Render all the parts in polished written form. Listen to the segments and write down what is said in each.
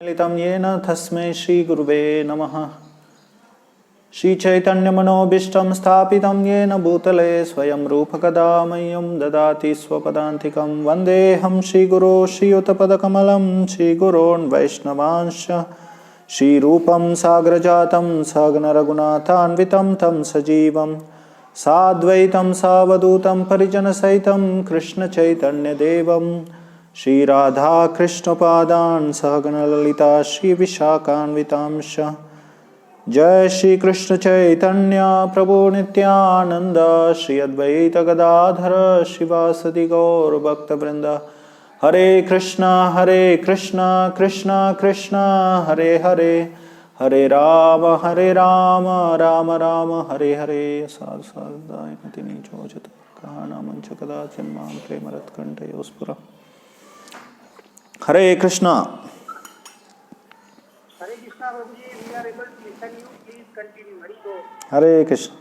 मिलितं येन तस्मै श्रीगुरुवे नमः। श्रीचैतन्यमनोभीष्टं स्थापितं येन भूतले स्वयं रूपकदा मह्यं ददाति स्वपदान्तिकं। वन्देऽहं श्रीगुरो श्रीयुतपदकमलं श्रीगुरोन् वैष्णवांश्च श्रीरूपं साग्रजातं सगणरघुनाथान्वितं तं सजीवं साद्वैतं सावधूतं परिजनसहितं कृष्णचैतन्यदेवं श्री राधा कृष्ण पादान सहगण ललिता श्री विशाखान्वितांश। जय श्री कृष्ण चैतन्य प्रभु नित्यानंद श्री अद्वैत गदाधर शिवासदि गौर भक्त वृंद। हरे कृष्णा कृष्णा कृष्णा हरे हरे, हरे राम राम राम हरे हरे। साधु साधु नीचोचत कहाना मंच कदाचिन्मां प्रेमरत्कण्ठयोस्फुर। Hare Krishna. Hare Krishna, Prabhuji, we are able to listen you. Please continue. Hari Bol. Hare Krishna.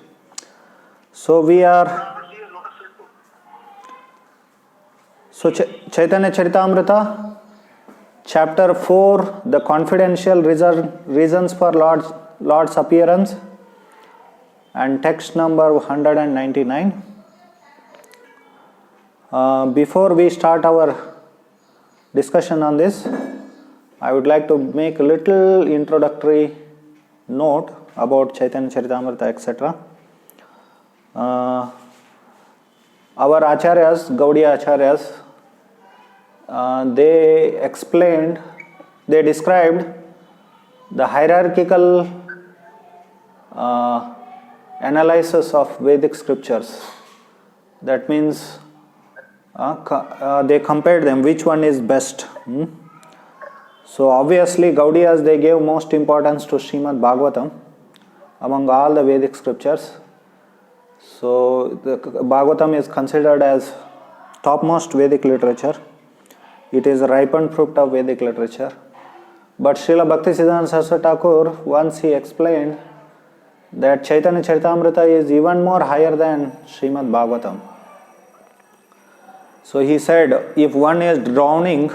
So Chaitanya Charitamrita, chapter 4, the confidential reasons for Lord's appearance, and text number 199. Before we start our discussion on this, I would like to make a little introductory note about Chaitanya Charitamrita, etc. Our acharyas, Gaudiya acharyas, they described the hierarchical analysis of Vedic scriptures. That means they compared them, which one is best. So obviously Gaudiyas, they gave most importance to Srimad Bhagavatam among all the Vedic scriptures. So the Bhagavatam is considered as topmost Vedic literature. It is a ripened fruit of Vedic literature. But Srila Bhaktisiddhanta Saraswati Thakur, once he explained that Chaitanya Charitamrita is even more higher than Srimad Bhagavatam. So he said, if one is drowning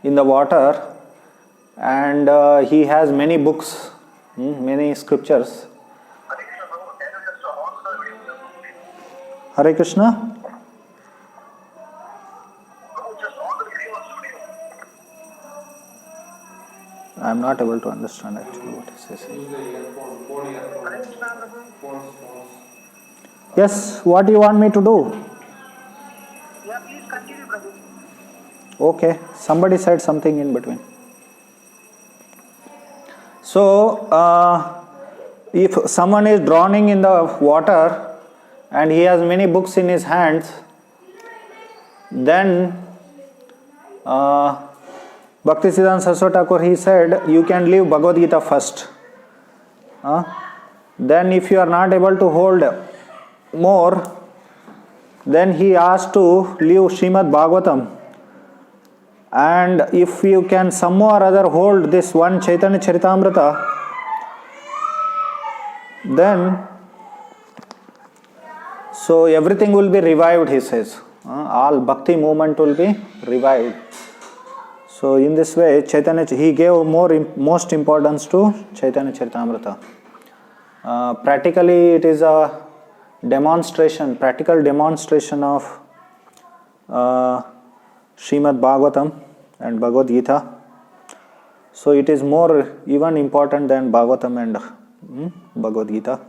in the water and he has many books, many scriptures. Hare Krishna. I am not able to understand actually what he says. Yes, what do you want me to do? Yeah, please continue, Prabhu. Okay, somebody said something in between. So, if someone is drowning in the water and he has many books in his hands, then Bhaktisiddhanta Saraswati Thakur, he said, you can leave Bhagavad Gita first. Then if you are not able to hold more, then he asked to leave Srimad Bhagavatam. And if you can somehow or other hold this one Chaitanya Charitamrita, then so everything will be revived, he says. All bhakti movement will be revived. So in this way, he gave most importance to Chaitanya Charitamrita. Practically, it is a practical demonstration of Srimad Bhagavatam and Bhagavad Gita. So it is more even important than Bhagavatam and Bhagavad Gita.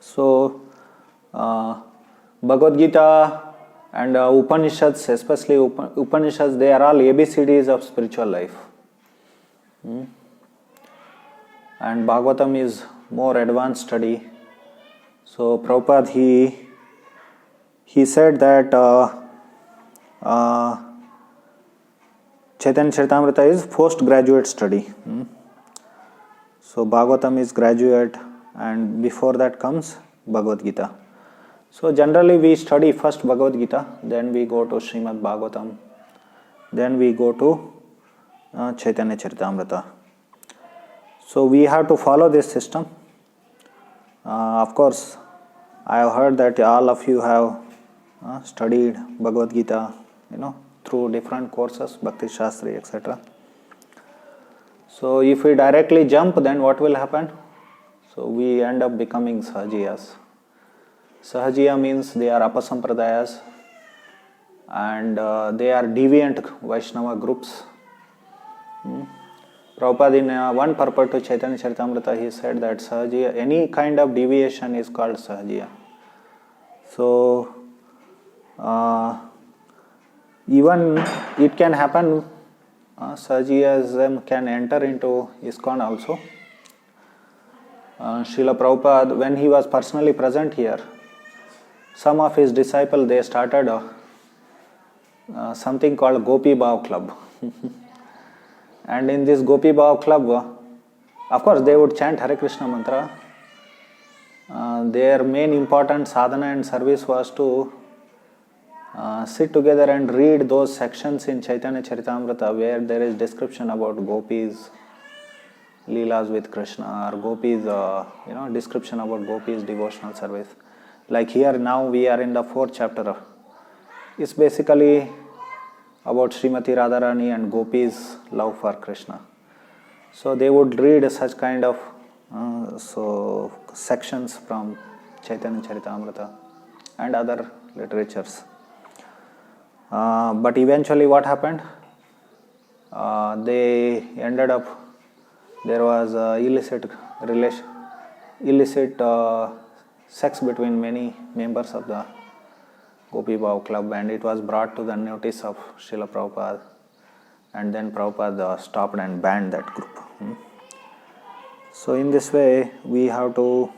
So Bhagavad Gita and Upanishads, especially Upanishads, they are all ABCDs of spiritual life. And Bhagavatam is more advanced study. So Prabhupada, he said that Chaitanya Charitamrita is postgraduate study. So Bhagavatam is graduate, and before that comes Bhagavad Gita. So generally we study first Bhagavad Gita, then we go to Srimad Bhagavatam, then we go to Chaitanya Charitamrita. So we have to follow this system. Of course, I have heard that all of you have studied Bhagavad Gita, through different courses, Bhakti Shastri, etc. So if we directly jump, then what will happen? So we end up becoming Sahajiyas. Sahajiya means they are Apasampradayas, and they are deviant Vaishnava groups. Prabhupada in one purport to Chaitanya Charitamrita, he said that Sahajiya, any kind of deviation is called Sahajiya. So even it can happen, Sahajiyism can enter into ISKCON also. Srila Prabhupada, when he was personally present here, some of his disciples, they started something called Gopi Bhav Club. And in this Gopi Bhav Club, of course they would chant Hare Krishna mantra. Their main important sadhana and service was to sit together and read those sections in Chaitanya Charitamrita where there is description about gopis, leelas with Krishna, or gopis, description about gopis devotional service. Like here now we are in the 4th chapter. It's basically about Srimati Radharani and gopis' love for Krishna. So they would read such kind of sections from Chaitanya Charitamrita and other literatures. But eventually what happened? They ended up, there was illicit sex between many members of the Gopi Bhav Club, and it was brought to the notice of Srila Prabhupada, and then Prabhupada stopped and banned that group. So in this way we have to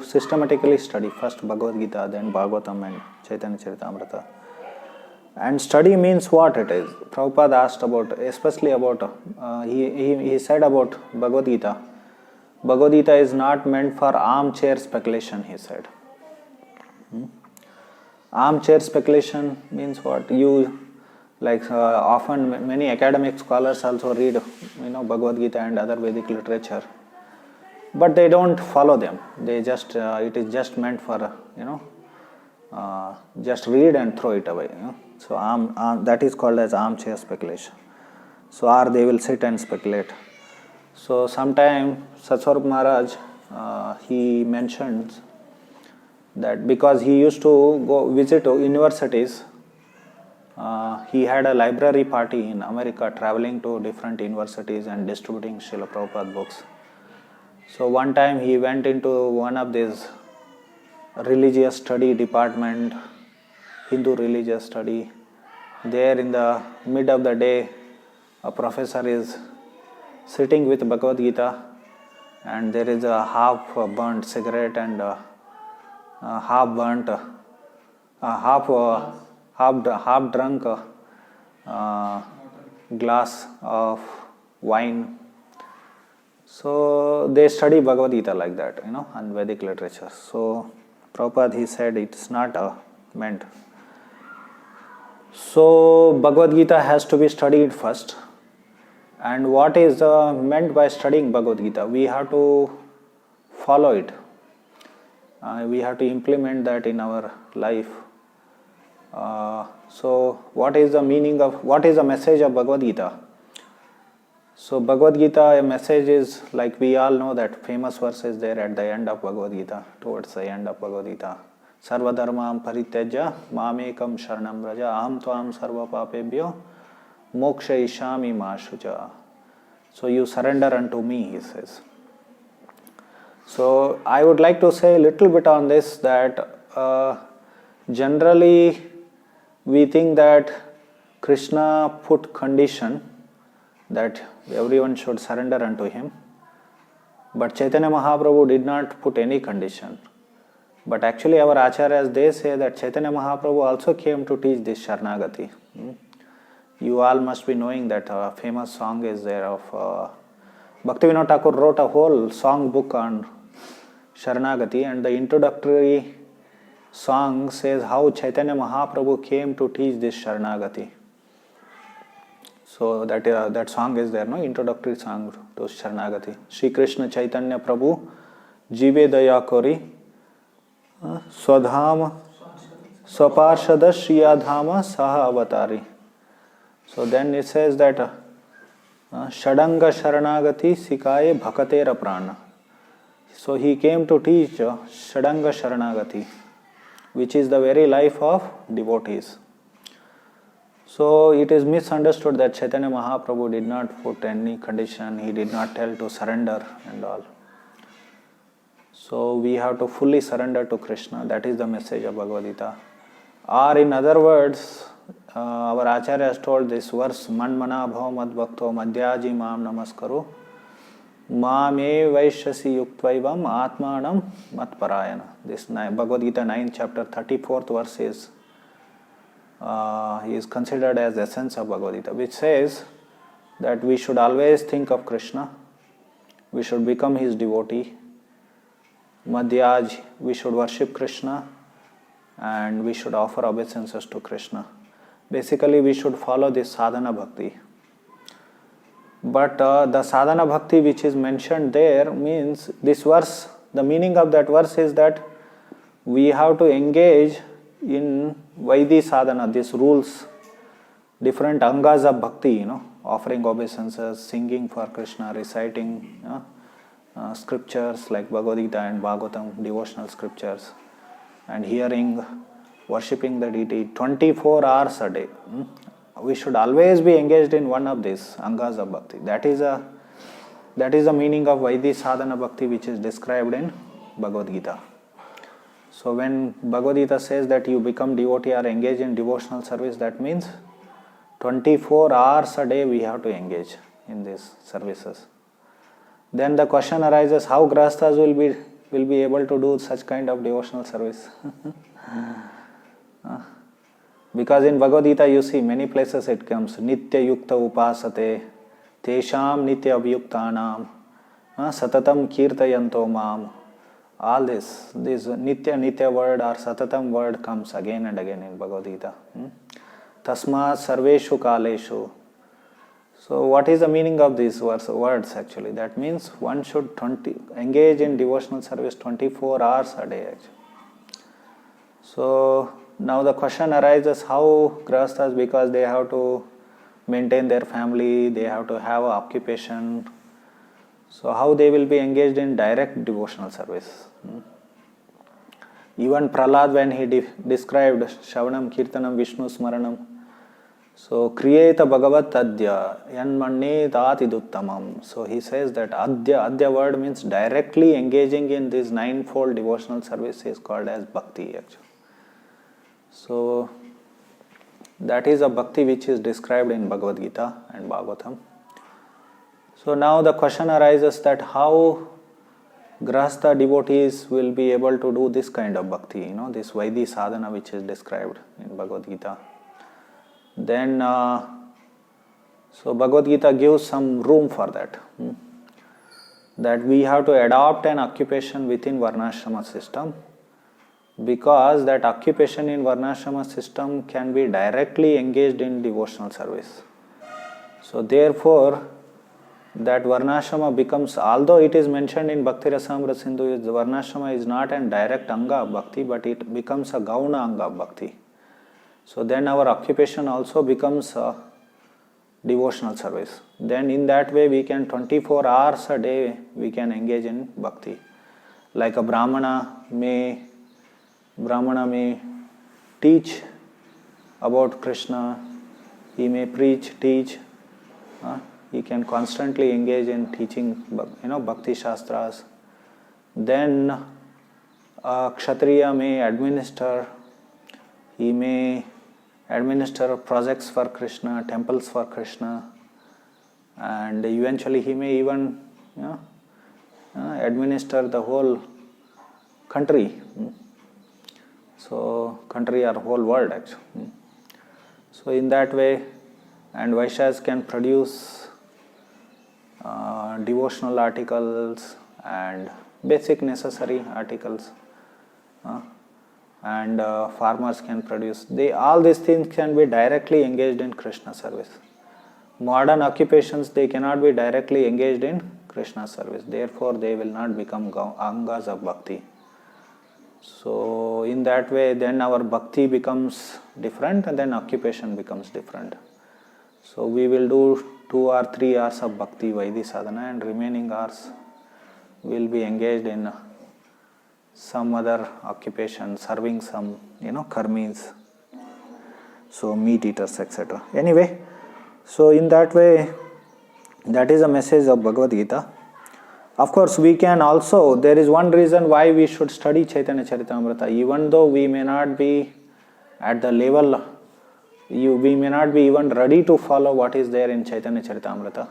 systematically study first Bhagavad Gita, then Bhagavatam and Chaitanya Charitamrita. And study means what it is. Prabhupada asked about, especially about, he said about Bhagavad Gita. Bhagavad Gita is not meant for armchair speculation, he said. Armchair speculation means what? Often many academic scholars also read, Bhagavad Gita and other Vedic literature, but they don't follow them. They just, it is just meant for, just read and throw it away. So that is called as armchair speculation. So or they will sit and speculate. So sometime Satswarup Maharaj, he mentions that because he used to go visit universities, he had a library party in America, traveling to different universities and distributing Srila Prabhupada books. So one time he went into one of these religious study department, Hindu religious study. There in the mid of the day, a professor is sitting with Bhagavad Gita, and there is a half burnt cigarette and half drunk glass of wine. So they study Bhagavad Gita like that, and Vedic literature. So Prabhupada, he said it's not meant. So Bhagavad Gita has to be studied first. And what is meant by studying Bhagavad Gita? We have to follow it. We have to implement that in our life. So what is the message of Bhagavad Gita? So Bhagavad Gita, a message is, like we all know that famous verse is there at the end of Bhagavad Gita, towards the end of Bhagavad Gita. Sarva dharmam parityajya mamekam sharanam vraja aham tvam sarva papebhyo moksha ishami ma shucha. So you surrender unto me, he says. So I would like to say a little bit on this, that generally we think that Krishna put condition that everyone should surrender unto him. But Chaitanya Mahaprabhu did not put any condition. But actually our acharyas, they say that Chaitanya Mahaprabhu also came to teach this Sharanagati. You all must be knowing that a famous song is there of Bhaktivinoda Thakur wrote a whole song book on Sharanagati, and the introductory song says how Chaitanya Mahaprabhu came to teach this Sharanagati. So that song is there, introductory song to Sharanagati. Shri Krishna Chaitanya Prabhu Jive Daya Kori Swadhama Swaparshada Shriya Dhama Saha Avatari. So then it says that Shadanga Sharanagati Sikaye Bhakatera Prana. So he came to teach Shadanga Sharanagati, which is the very life of devotees. So it is misunderstood that Chaitanya Mahaprabhu did not put any condition, he did not tell to surrender and all. So we have to fully surrender to Krishna. That is the message of Bhagavad Gita. Or in other words, our Acharya has told this verse, Manmana bhav mad bhakto madhyaji mam namaskaru Mame Vaishasi Yuktvaivam Atmanam Matparayana. This Bhagavad Gita 9 chapter 34th verse is considered as the essence of Bhagavad Gita, which says that we should always think of Krishna, we should become his devotee, Madhyaj, we should worship Krishna, and we should offer obeisances to Krishna. Basically, we should follow this sadhana bhakti. But the sadhana bhakti which is mentioned there means this verse, the meaning of that verse is that we have to engage in Vaidhi sadhana, these rules, different angas of bhakti, offering obeisances, singing for Krishna, reciting scriptures like Bhagavad Gita and Bhagavatam, devotional scriptures, and hearing, worshipping the deity 24 hours a day. We should always be engaged in one of these angas of bhakti. That is the meaning of Vaidhi sadhana bhakti which is described in Bhagavad Gita. So when Bhagavad Gita says that you become devotee or engage in devotional service, that means 24 hours a day we have to engage in these services. Then the question arises, how grahasthas will be able to do such kind of devotional service? Because in Bhagavad Gita you see many places it comes, Nitya Yukta Upasate, Tesham Nitya Abhyuktanam, Satatam Kirtayanto Mam. All this Nitya word or Satatam word comes again and again in Bhagavad Gita. Tasmat Sarveshu Kaleshu. So what is the meaning of these words actually? That means one should engage in devotional service 24 hours a day actually. So now the question arises, how grahasthas, because they have to maintain their family, they have to have an occupation, so how they will be engaged in direct devotional service? Even Prahlad, when he described Shravanam, Kirtanam, Vishnu Smaranam, so Kriyeta Bhagavat Adya, Yanmanne Tati Duttamam. So he says that Adya word means directly engaging in this ninefold devotional service is called as Bhakti actually. So that is a bhakti which is described in Bhagavad Gita and Bhagavatam. So now the question arises that how grahastha devotees will be able to do this kind of bhakti, this Vaidhi sadhana which is described in Bhagavad Gita. Then, so Bhagavad Gita gives some room for that. That we have to adopt an occupation within Varnashrama system, because that occupation in Varnashrama system can be directly engaged in devotional service. So therefore, that Varnashrama becomes, although it is mentioned in Bhakti Rasamrita Sindhu, the Varnashrama is not a direct anga of bhakti, but it becomes a gauna anga of bhakti. So then our occupation also becomes a devotional service. Then in that way we can 24 hours a day we can engage in bhakti. Like a Brahmana may teach about Krishna, he may preach, teach, he can constantly engage in teaching, Bhakti Shastras. Then a Kshatriya may administer, he may administer projects for Krishna, temples for Krishna, and eventually he may even administer the whole country. So country or whole world actually. So in that way, and Vaishyas can produce devotional articles and basic necessary articles, and farmers can produce. All these things can be directly engaged in Krishna service. Modern occupations, they cannot be directly engaged in Krishna service. Therefore, they will not become angas of bhakti. So in that way, then our bhakti becomes different and then occupation becomes different. So we will do 2 or 3 hours of bhakti Vaidhi sadhana, and remaining hours will be engaged in some other occupation, serving some karmis, so meat eaters, etc. Anyway, so in that way, that is a message of Bhagavad Gita. Of course, we can also, there is one reason why we should study Chaitanya Charitamrita, even though we may not be at the level, we may not be even ready to follow what is there in Chaitanya Charitamrita.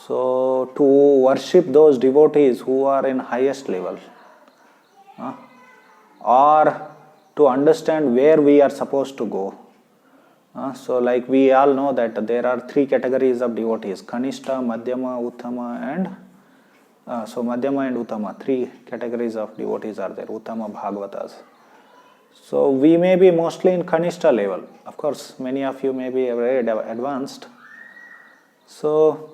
So, to worship those devotees who are in highest level, or to understand where we are supposed to go. So, like we all know that there are 3 categories of devotees: Kanishta, Madhyama, Uttama, and so Madhyama and Uttama, 3 categories of devotees are there, Uttama Bhagavatas. So we may be mostly in Kanishta level. Of course, many of you may be very advanced. So,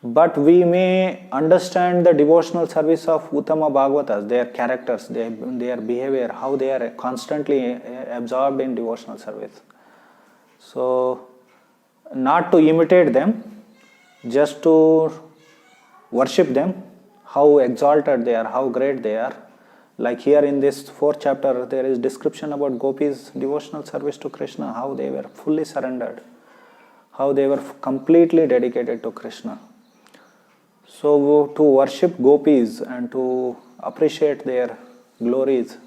but we may understand the devotional service of Uttama Bhagavatas, their characters, their behavior, how they are constantly absorbed in devotional service. So, not to imitate them, just to worship them, how exalted they are, how great they are. Like here in this 4th chapter, there is description about gopis' devotional service to Krishna, how they were fully surrendered, how they were completely dedicated to Krishna. So to worship gopis and to appreciate their glories,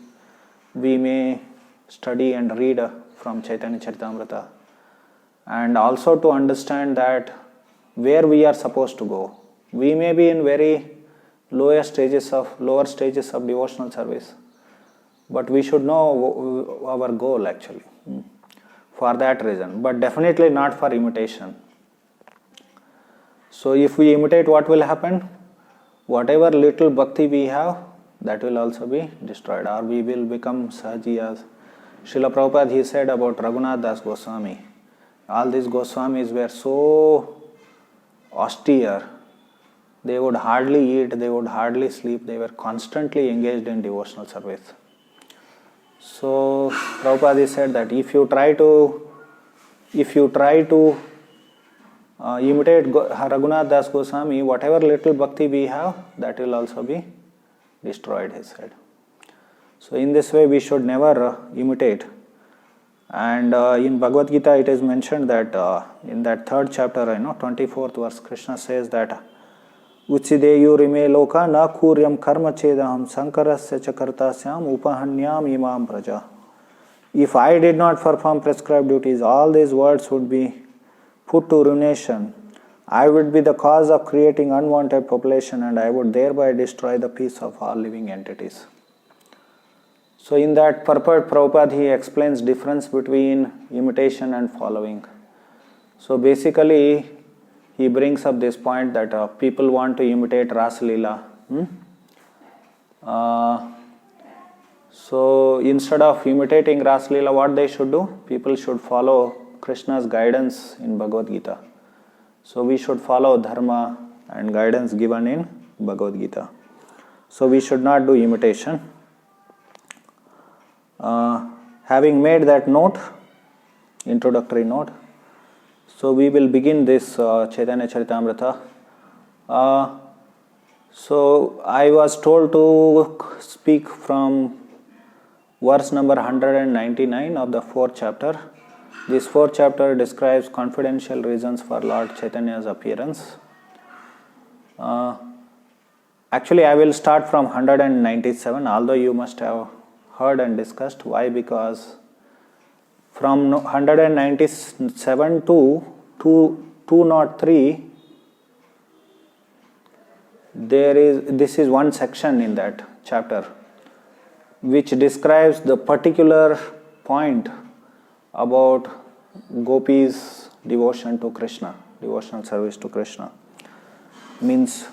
we may study and read from Chaitanya Charitamrita, and also to understand that where we are supposed to go. We may be in very lower stages of devotional service, but we should know our goal actually for that reason, but definitely not for imitation. So if we imitate, what will happen? Whatever little bhakti we have, that will also be destroyed, or we will become Sahajiyas. Srila Prabhupada, he said about Raghunath Das Goswami, all these Goswamis were so austere. They would hardly eat, they would hardly sleep, they were constantly engaged in devotional service. So Prabhupada said that if you try to imitate Raghunath Das Goswami, whatever little bhakti we have, that will also be destroyed, he said. So in this way we should never imitate. And in Bhagavad Gita it is mentioned that in that 3rd chapter, 24th verse, Krishna says that Uchideyu rime loka na kuryam karma chedaham sankarasya chakartasyam upahanyam imam praja. If I did not perform prescribed duties, all these words would be put to ruination. I would be the cause of creating unwanted population, and I would thereby destroy the peace of all living entities. So in that purport, Prabhupada, he explains difference between imitation and following. So basically, he brings up this point that people want to imitate Rasa Leela. So instead of imitating Rasa Leela, what they should do? People should follow Krishna's guidance in Bhagavad Gita. So we should follow dharma and guidance given in Bhagavad Gita. So we should not do imitation. Having made that note, introductory note, so we will begin this Chaitanya Charitamrita. So I was told to speak from verse number 199 of the 4th chapter. This 4th chapter describes confidential reasons for Lord Chaitanya's appearance. Actually, I will start from 197, although you must have heard and discussed. Why? Because from 197 to 203, this is one section in that chapter which describes the particular point about gopis' devotion to Krishna, devotional service to Krishna. Means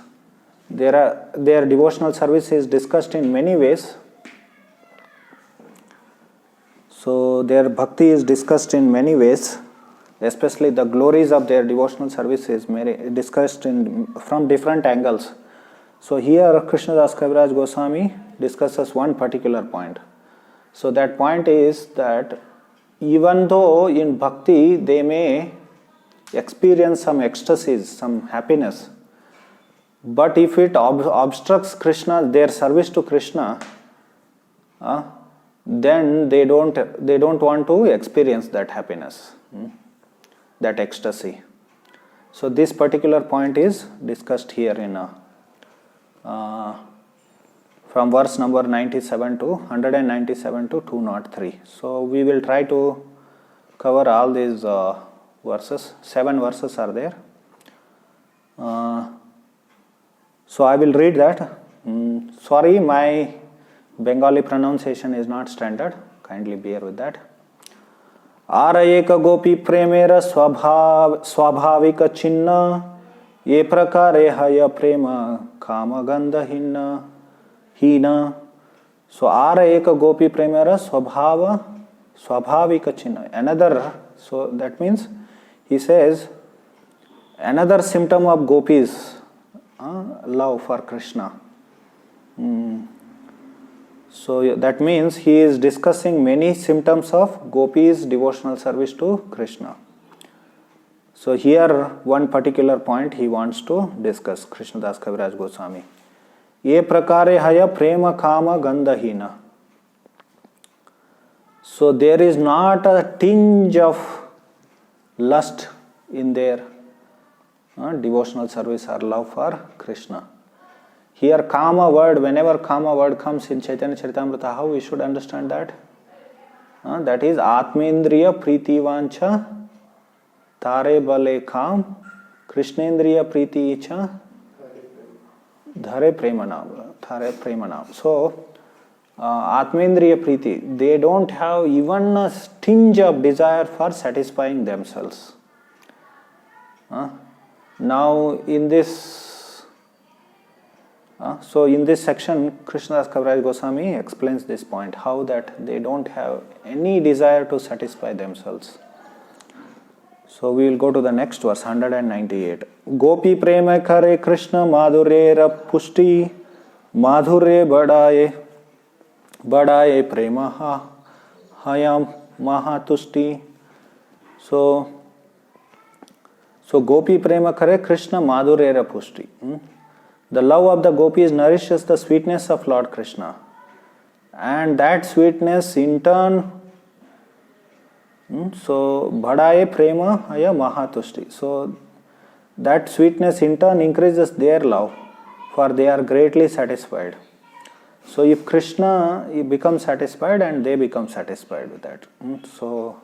their devotional service is discussed in many ways. So their bhakti is discussed in many ways, especially the glories of their devotional service is discussed from different angles. So here Krishnadas Kaviraj Goswami discusses one particular point. So that point is that even though in bhakti they may experience some ecstasies, some happiness, but if it obstructs Krishna, their service to Krishna, then they don't want to experience that happiness, that ecstasy. So this particular point is discussed here in from verse number 97 to 197 to 203. So we will try to cover all these verses. 7 verses are there. So I will read that. Sorry, my Bengali pronunciation is not standard. Kindly bear with that. आरयेक गोपी प्रेमेर स्वाभाविक चिन्ह ये प्रकारे हय प्रेम काम गंधहीन हीन. So आरयेक गोपी प्रेमेर स्वाभाविक चिन्ह. Another, so that means he says another symptom of gopis love for Krishna. So that means he is discussing many symptoms of gopis' devotional service to Krishna. So here one particular point he wants to discuss, Krishnadas Kaviraj Goswami. Ye prakare haya prema kama gandhahina. So there is not a tinge of lust in their devotional service or love for Krishna. Here kama word, whenever kama word comes in Chaitanya Charitamrita, how we should understand that? That is Atmendriya Priti Vancha Tare Bale Kam Krishnendriya Priti Icha Dhare Premanam. So Atmendriya Priti, they don't have even a tinge of desire for satisfying themselves. Now in this so in this section, Krishnadas Kaviraj Goswami explains this point, how that they don't have any desire to satisfy themselves. So we will go to the next verse, 198. Gopi prema kare Krishna madhurera pushti madhure badaye prema hayam mahatushti. So Gopi prema kare Krishna madhurera pushti. The love of the gopis nourishes the sweetness of Lord Krishna, and that sweetness in turn, so bhadaye prema haya mahatushti. So that sweetness in turn increases their love, for they are greatly satisfied. So if Krishna becomes satisfied, and they become satisfied with that. So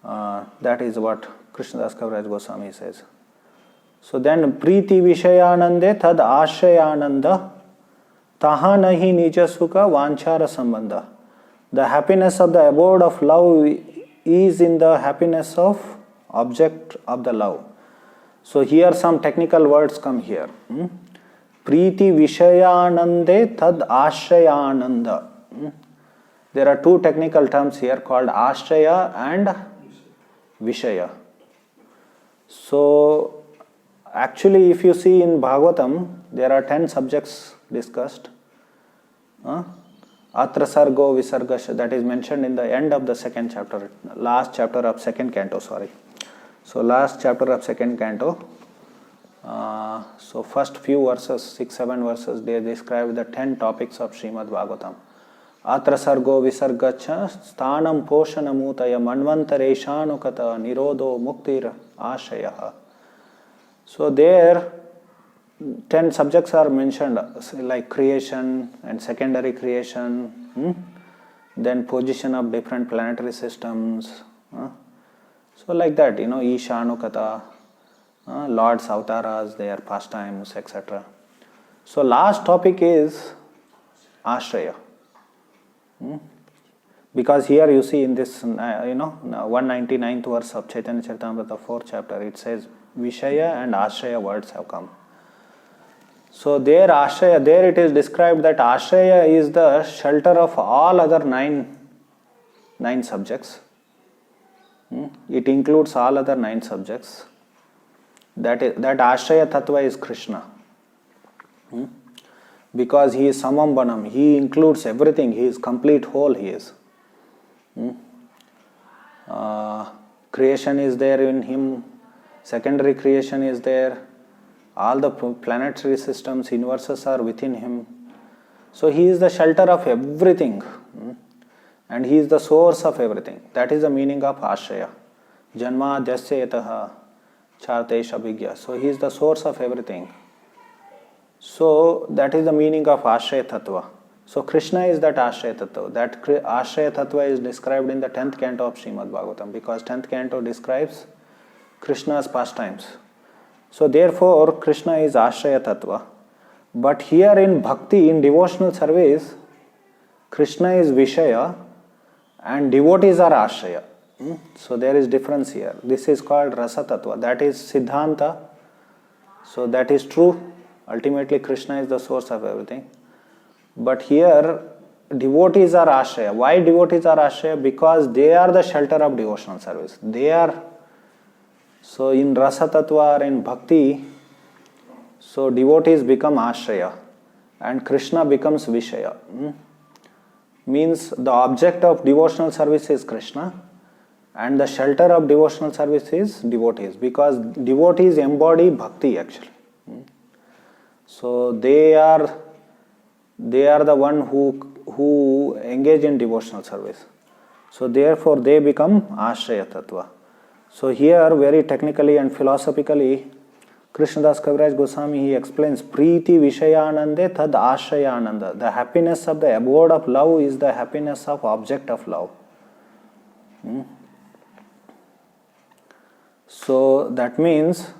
that is what Krishnadas Kaviraj Goswami says. So then Priti Vishayanande Tad Ashrayananda Taha Nahi Nija Sukha Vanchara Sambandha. The happiness of the abode of love is in the happiness of object of the love. So here some technical words come here. Priti Vishayanande Tad Ashrayananda. There are two technical terms here called Ashraya and Vishaya. So actually, if you see in Bhagavatam, there are 10 subjects discussed. Atra Sargo Visargasha, that is mentioned in the end of the second chapter, last chapter of second canto, sorry. So last chapter of second canto, so first few verses, 6-7 verses, they describe the 10 topics of Srimad Bhagavatam. Atra Sargo Visargacha, Sthanam Poshanamutaya, Manvantareshanukata, Nirodho Muktir Ashayaha. So there 10 subjects are mentioned, like creation and secondary creation, then position of different planetary systems. So like that, Ishanukata, Lord's avataras, their pastimes, etc. So last topic is Ashraya. Because here you see in this, 199th verse of Chaitanya Charitamrita, 4th chapter, it says Vishaya and Ashraya words have come. So there Ashraya, there it is described that Ashraya is the shelter of all other nine subjects. It includes all other 9 subjects. That Ashraya Tattva is Krishna. Because he is Samam Banam, he includes everything, he is complete whole, he is. creation is there in him, secondary creation is there, all the planetary systems, universes are within him. So he is the shelter of everything, and he is the source of everything. That is the meaning of Ashraya. Janma Jasya Yataha Chartesh Abhigya. So he is the source of everything. So that is the meaning of Ashraya Tattva. So Krishna is that Ashraya Tattva. That Ashraya Tattva is described in the 10th canto of Srimad Bhagavatam, because 10th canto describes Krishna's pastimes. So therefore Krishna is Ashraya Tattva. But here in bhakti, in devotional service, Krishna is Vishaya and devotees are Ashraya. So there is difference here. This is called Rasa Tattva. That is Siddhanta. So that is true. Ultimately Krishna is the source of everything. But here devotees are Ashraya. Why devotees are Ashraya? Because they are the shelter of devotional service. They are. So in Rasa Tattva or in Bhakti, so devotees become Ashraya and Krishna becomes Vishaya. Means the object of devotional service is Krishna and the shelter of devotional service is devotees, because devotees embody Bhakti actually. So they are the one who engage in devotional service. So therefore they become Ashraya Tattva. So here very technically and philosophically, Krishnadas Kaviraj Goswami, he explains Preeti Vishayanande Tad Ashrayananda. The happiness of the abode of love is the happiness of object of love. So that means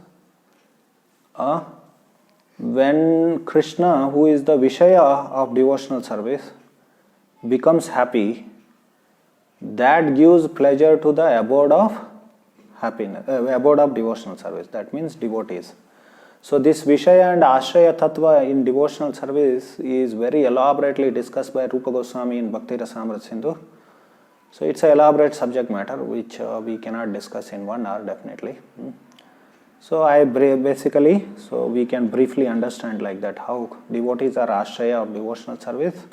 when Krishna, who is the Vishaya of devotional service, becomes happy, that gives pleasure to the abode of happiness, abode of devotional service. That means devotees. So this Vishaya and Ashraya Tattva in devotional service is very elaborately discussed by Rupa Goswami in Bhakti Rasamrita Sindhu. So it's an elaborate subject matter which we cannot discuss in 1 hour definitely. So so we can briefly understand like that how devotees are Ashraya of devotional service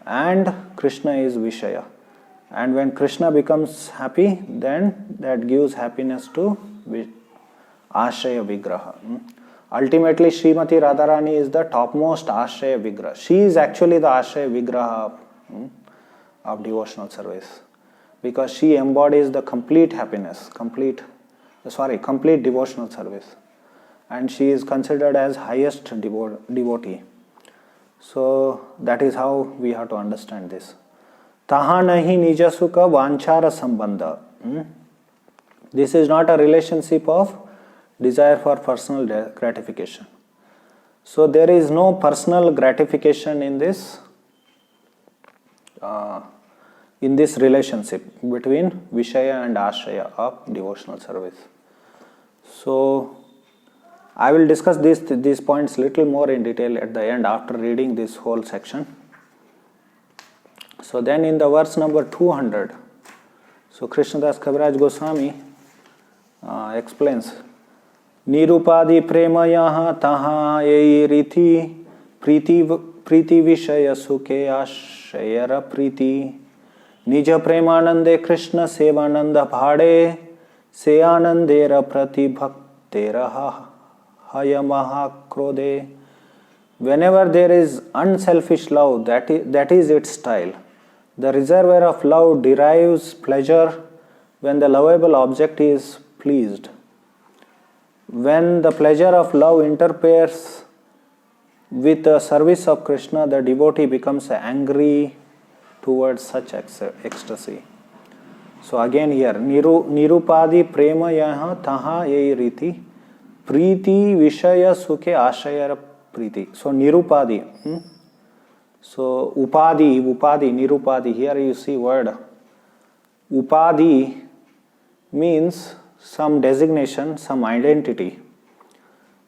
and Krishna is Vishaya. And when Krishna becomes happy, then that gives happiness to Ashraya Vigraha. Ultimately, Srimati Radharani is the topmost Ashraya Vigraha. She is actually the Ashraya Vigraha of devotional service, because she embodies the complete happiness, complete devotional service. And she is considered as highest devotee. So that is how we have to understand this. Taha nahi nija sukha vanchara sambandha. This is not a relationship of desire for personal gratification. So there is no personal gratification in this relationship between Vishaya and Ashraya of devotional service. So I will discuss these points little more in detail at the end after reading this whole section. So then in the verse number 200, so Krishnadas Kaviraj Goswami explains, Nirupadi premayaha taha eiriti priti vishaya sukhe ashayara priti nija premanande Krishna sevananda bhade se anandera pratibhaktera hayamaha krode. Whenever there is unselfish love, that is its style. The reservoir of love derives pleasure when the lovable object is pleased. When the pleasure of love interferes with the service of Krishna, the devotee becomes angry towards such ecstasy. So again here, Nirupadi prema yaha taha ye riti priti vishaya sukhe ashayara priti. So Nirupadi. So Upadi, Nirupadi. Here you see word Upadi means some designation, some identity.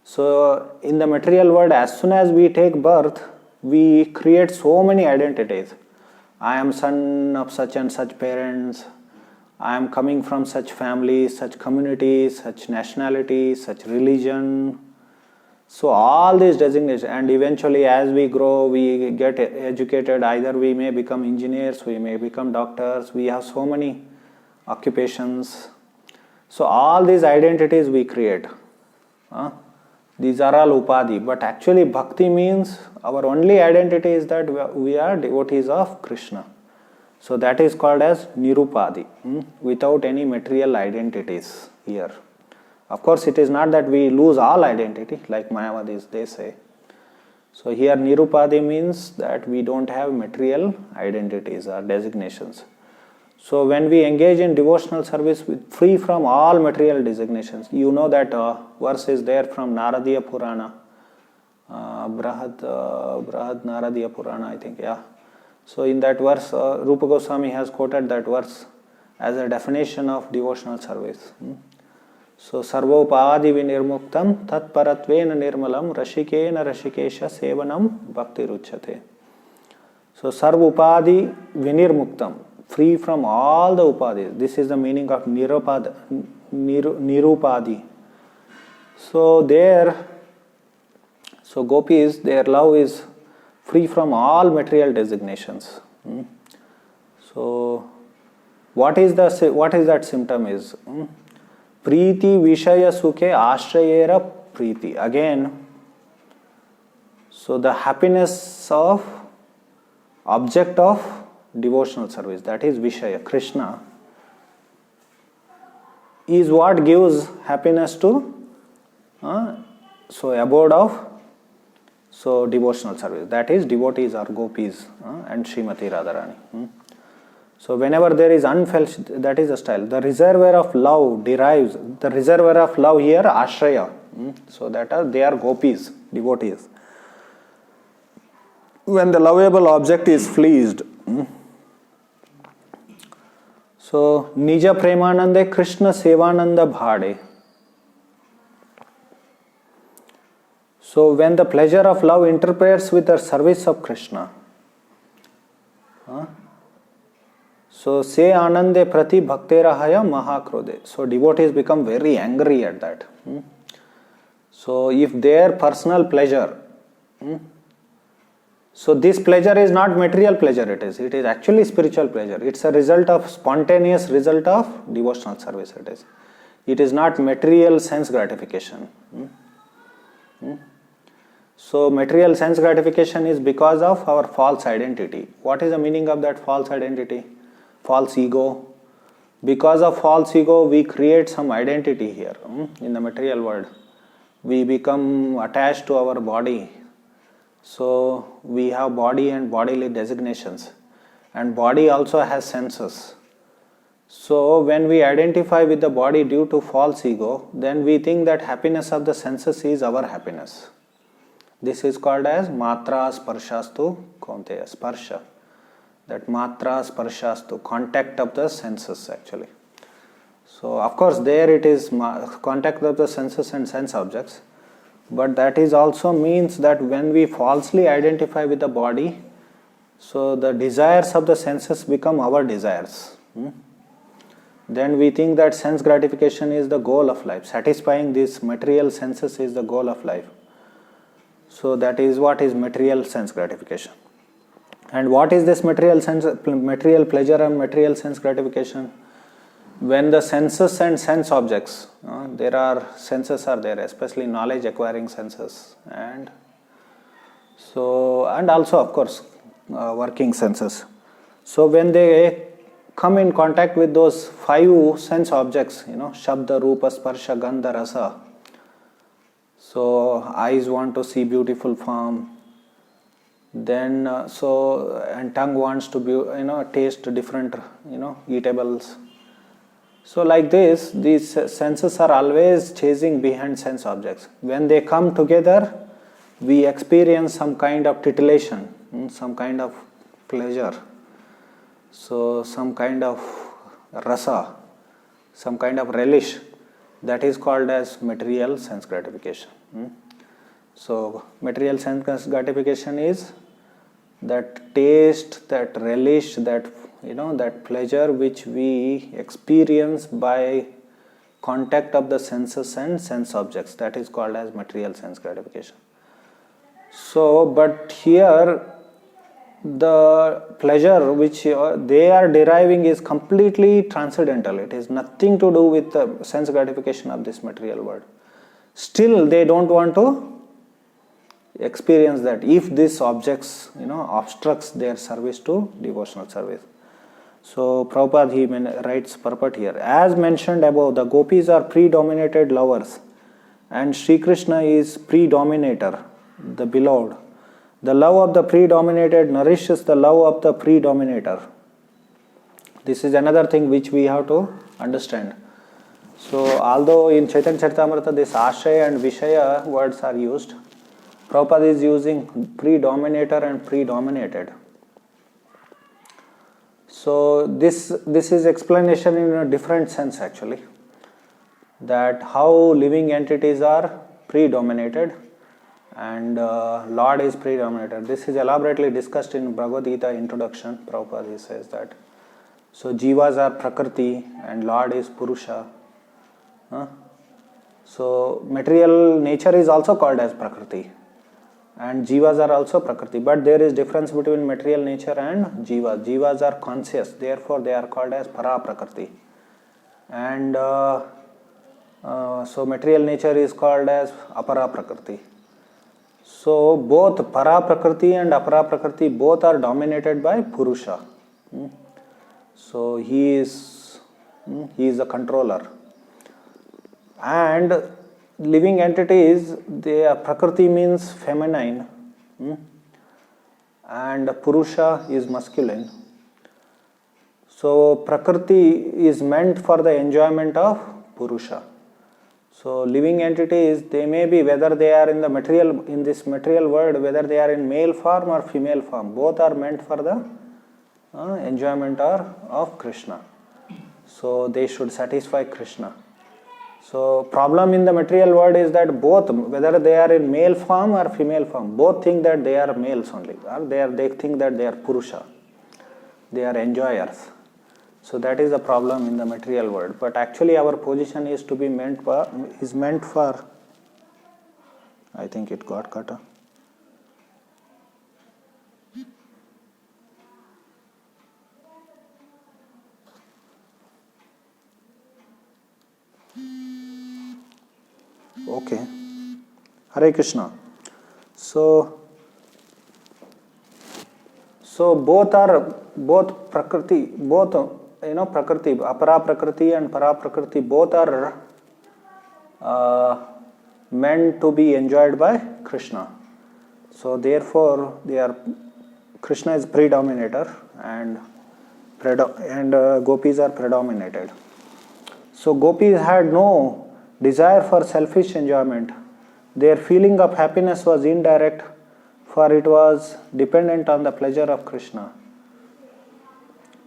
So in the material world, as soon as we take birth, we create so many identities. I am son of such and such parents. I am coming from such family, such community, such nationality, such religion. So all these designations, and eventually as we grow, we get educated. Either we may become engineers, we may become doctors. We have so many occupations. So all these identities we create. These are all upadhi. But actually bhakti means our only identity is that we are devotees of Krishna. So that is called as nirupadi, without any material identities here. Of course, it is not that we lose all identity, like Mayavadis they say. So here nirupadi means that we don't have material identities or designations. So when we engage in devotional service free from all material designations, you know that verse is there from Naradiya Purana, Brahad Naradiya Purana, I think, yeah. So in that verse, Rupa Goswami has quoted that verse as a definition of devotional service. So sarvopadi vinirmuktam tat paratvena nirmalam rashikena rashikesha sevanam bhakti ruchyate. So sarvopadi vinirmuktam, free from all the upadis. This is the meaning of nirupadi. So gopis, their love is free from all material designations. So what is that symptom is? Preeti Vishaya Sukhe Ashrayera Preeti. Again, so the happiness of object of devotional service, that is Vishaya, Krishna, is what gives happiness to abode of devotional service, that is devotees or gopis and Srimati Radharani. So whenever there is unfelt, that is the style. The reservoir of love derives, the reservoir of love here, Ashraya. So that they are gopis, devotees. When the lovable object is fleeced, so Nija Premanande Krishna Sevananda Bhade. So when the pleasure of love interferes with the service of Krishna, so say anande prati bhakterahaya mahakrode. So devotees become very angry at that. So if their personal pleasure, so this pleasure is not material pleasure, it is actually spiritual pleasure. It's a result of spontaneous result of devotional service. It is not material sense gratification. So material sense gratification is because of our false identity. What is the meaning of that false identity? False ego. Because of false ego, we create some identity here in the material world. We become attached to our body. So we have body and bodily designations. And body also has senses. So when we identify with the body due to false ego, then we think that happiness of the senses is our happiness. This is called as matra sparshastu kaunteya, sparsha. That matra sparshastu, contact of the senses actually. So of course there it is contact of the senses and sense objects. But that is also means that when we falsely identify with the body, so the desires of the senses become our desires. Then we think that sense gratification is the goal of life. Satisfying these material senses is the goal of life. So that is what is material sense gratification. And what is this material pleasure and material sense gratification? When the senses and sense objects, senses are there, especially knowledge acquiring senses, and also of course working senses. So when they come in contact with those 5 sense objects, Shabda, Rupa, Sparsha, Gandha, Rasa. So eyes want to see beautiful form. Then and tongue wants to taste different eatables. So like this, these senses are always chasing behind sense objects. When they come together, we experience some kind of titillation, some kind of pleasure. So some kind of rasa, some kind of relish, that is called as material sense gratification. So material sense gratification is that taste, that relish, that that pleasure which we experience by contact of the senses and sense objects. That is called as material sense gratification. So, but here the pleasure which they are deriving is completely transcendental. It has nothing to do with the sense gratification of this material world. Still, they don't want to experience that if these objects, obstructs their service to devotional service. So Prabhupada, he writes purport here. As mentioned above, the gopis are predominated lovers and Sri Krishna is predominator, the beloved. The love of the predominated nourishes the love of the predominator. This is another thing which we have to understand. So although in Chaitanya Charitamrita this Ashraya and Vishaya words are used, Prabhupada is using predominator and predominated. So this is explanation in a different sense actually, that how living entities are predominated and Lord is predominated. This is elaborately discussed in Bhagavad Gita introduction. Prabhupada, he says that. So jivas are Prakriti and Lord is Purusha. So material nature is also called as Prakriti and jivas are also Prakriti, but there is difference between material nature and jivas. Jivas are conscious, therefore they are called as Para Prakriti, and so material nature is called as Apara Prakriti. So both Para Prakriti and Apara Prakriti both are dominated by Purusha. So he is the controller. And living entities, their Prakriti means feminine and Purusha is masculine. So Prakriti is meant for the enjoyment of Purusha. So living entities, they may be, whether they are in this material world, whether they are in male form or female form, both are meant for the enjoyment of Krishna. So they should satisfy Krishna. So problem in the material world is that both, whether they are in male form or female form, both think that they are males only, or they think that they are Purusha. They are enjoyers. So that is the problem in the material world. But actually our position is meant for, I think it got cut. Okay. Hare Krishna. So both Prakriti, Prakriti, Apara Prakriti and Para Prakriti, both are meant to be enjoyed by Krishna. So therefore Krishna is predominator and gopis are predominated. So gopis had no desire for selfish enjoyment. Their feeling of happiness was indirect, for it was dependent on the pleasure of Krishna.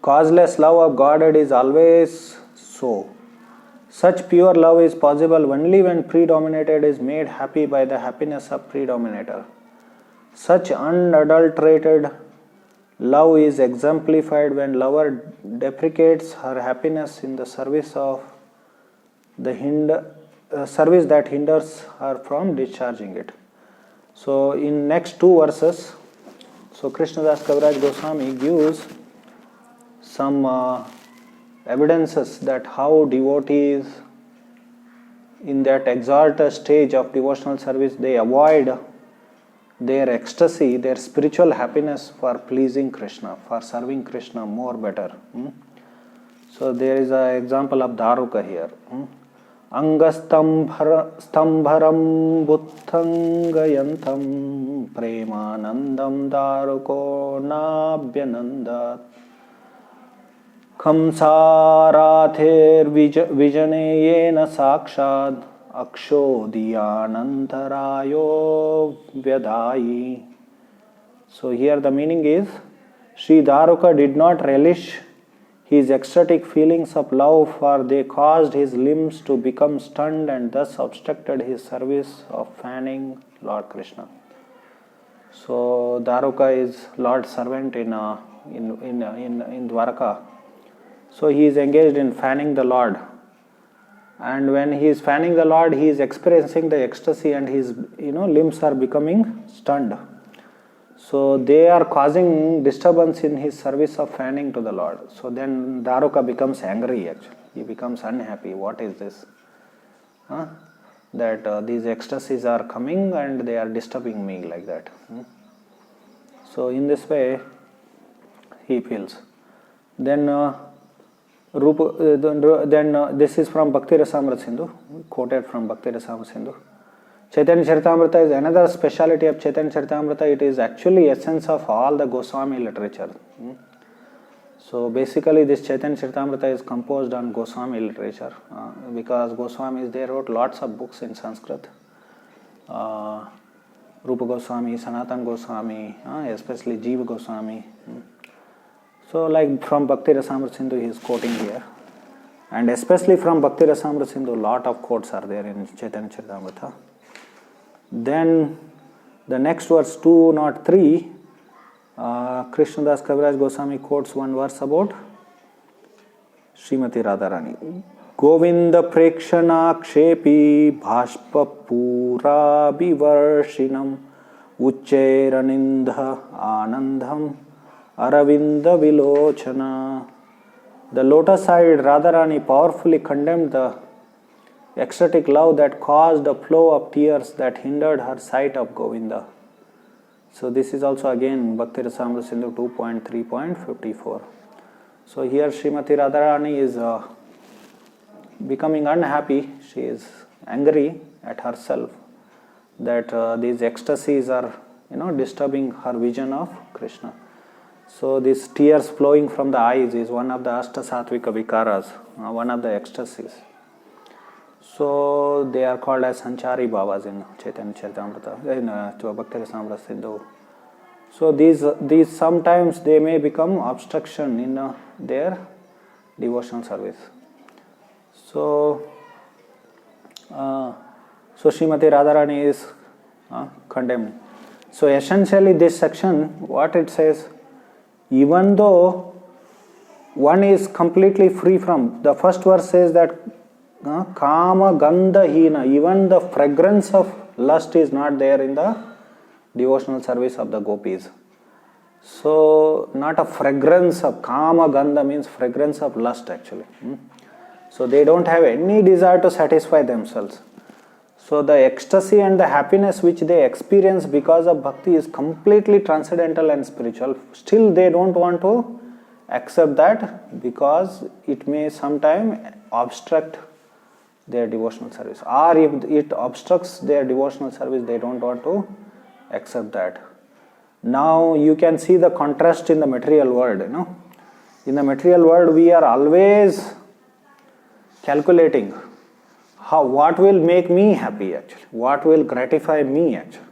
Causeless love of Godhead is always so. Such pure love is possible only when predominated is made happy by the happiness of predominator. Such unadulterated love is exemplified when lover deprecates her happiness in the service of service that hinders her from discharging it. So in next two verses, so Krishnadas Kaviraj Goswami gives some evidences that how devotees in that exalted stage of devotional service, they avoid their ecstasy, their spiritual happiness for pleasing Krishna, for serving Krishna more better. So there is an example of Daruka here. Angastambharam butthangayantam premanandam daruko nabhyanandat kamsarather vijaneyena sakshad akshodhyanantarayo vyadayi. So here the meaning is, Sri Daruka did not relish his ecstatic feelings of love, for they caused his limbs to become stunned and thus obstructed his service of fanning Lord Krishna. So Daruka is Lord's servant in Dwaraka. So he is engaged in fanning the Lord, and when he is fanning the Lord, he is experiencing the ecstasy and his limbs are becoming stunned. So they are causing disturbance in his service of fanning to the Lord. So then Daruka becomes angry actually. He becomes unhappy. What is this? That these ecstasies are coming and they are disturbing me like that. So in this way he feels. Then this is from Bhakti Rasamrita Sindhu, quoted from Bhakti Rasamrita Sindhu. Chaitanya Charitamrita is another speciality of Chaitanya Charitamrita. It is actually essence of all the Goswami literature. So basically this Chaitanya Charitamrita is composed on Goswami literature because Goswamis, they wrote lots of books in Sanskrit. Rupa Goswami, Sanatana Goswami, especially Jiva Goswami. So like from Bhakti Rasamrita Sindhu he is quoting here. And especially from Bhakti Rasamrita Sindhu, lot of quotes are there in Chaitanya Charitamrita. Then the next verse 203, Krishnadas Kaviraj Goswami quotes one verse about Srimati Radharani. Govinda Prekshana Kshepi Bhashpa Pura Bivarshinam Ucheranindha Anandham Aravinda Vilochana. The lotus-eyed Radharani powerfully condemned the ecstatic love that caused a flow of tears that hindered her sight of Govinda. So this is also again Bhakti Rasamrita Sindhu 2.3.54. So here Srimati Radharani is becoming unhappy. She is angry at herself that these ecstasies are disturbing her vision of Krishna. So these tears flowing from the eyes is one of the Ashtasatvika Vikaras, one of the ecstasies. So they are called as Sanchari Bhavas in Chaitanya Charitamrita, in Bhakti Rasamrita Sindhu. So these sometimes they may become obstruction in their devotional service. So Srimati Radharani is condemned. So essentially this section, what it says, even though one is completely free from, the first verse says that Kama Gandha Hina, even the fragrance of lust is not there in the devotional service of the gopis. So not a fragrance of Kama Gandha means fragrance of lust actually. So they don't have any desire to satisfy themselves. So the ecstasy and the happiness which they experience because of bhakti is completely transcendental and spiritual. Still they don't want to accept that because it may sometime obstruct their devotional service. Or if it obstructs their devotional service, they don't want to accept that. Now you can see the contrast in the material world. In the material world we are always calculating what will make me happy actually, what will gratify me actually.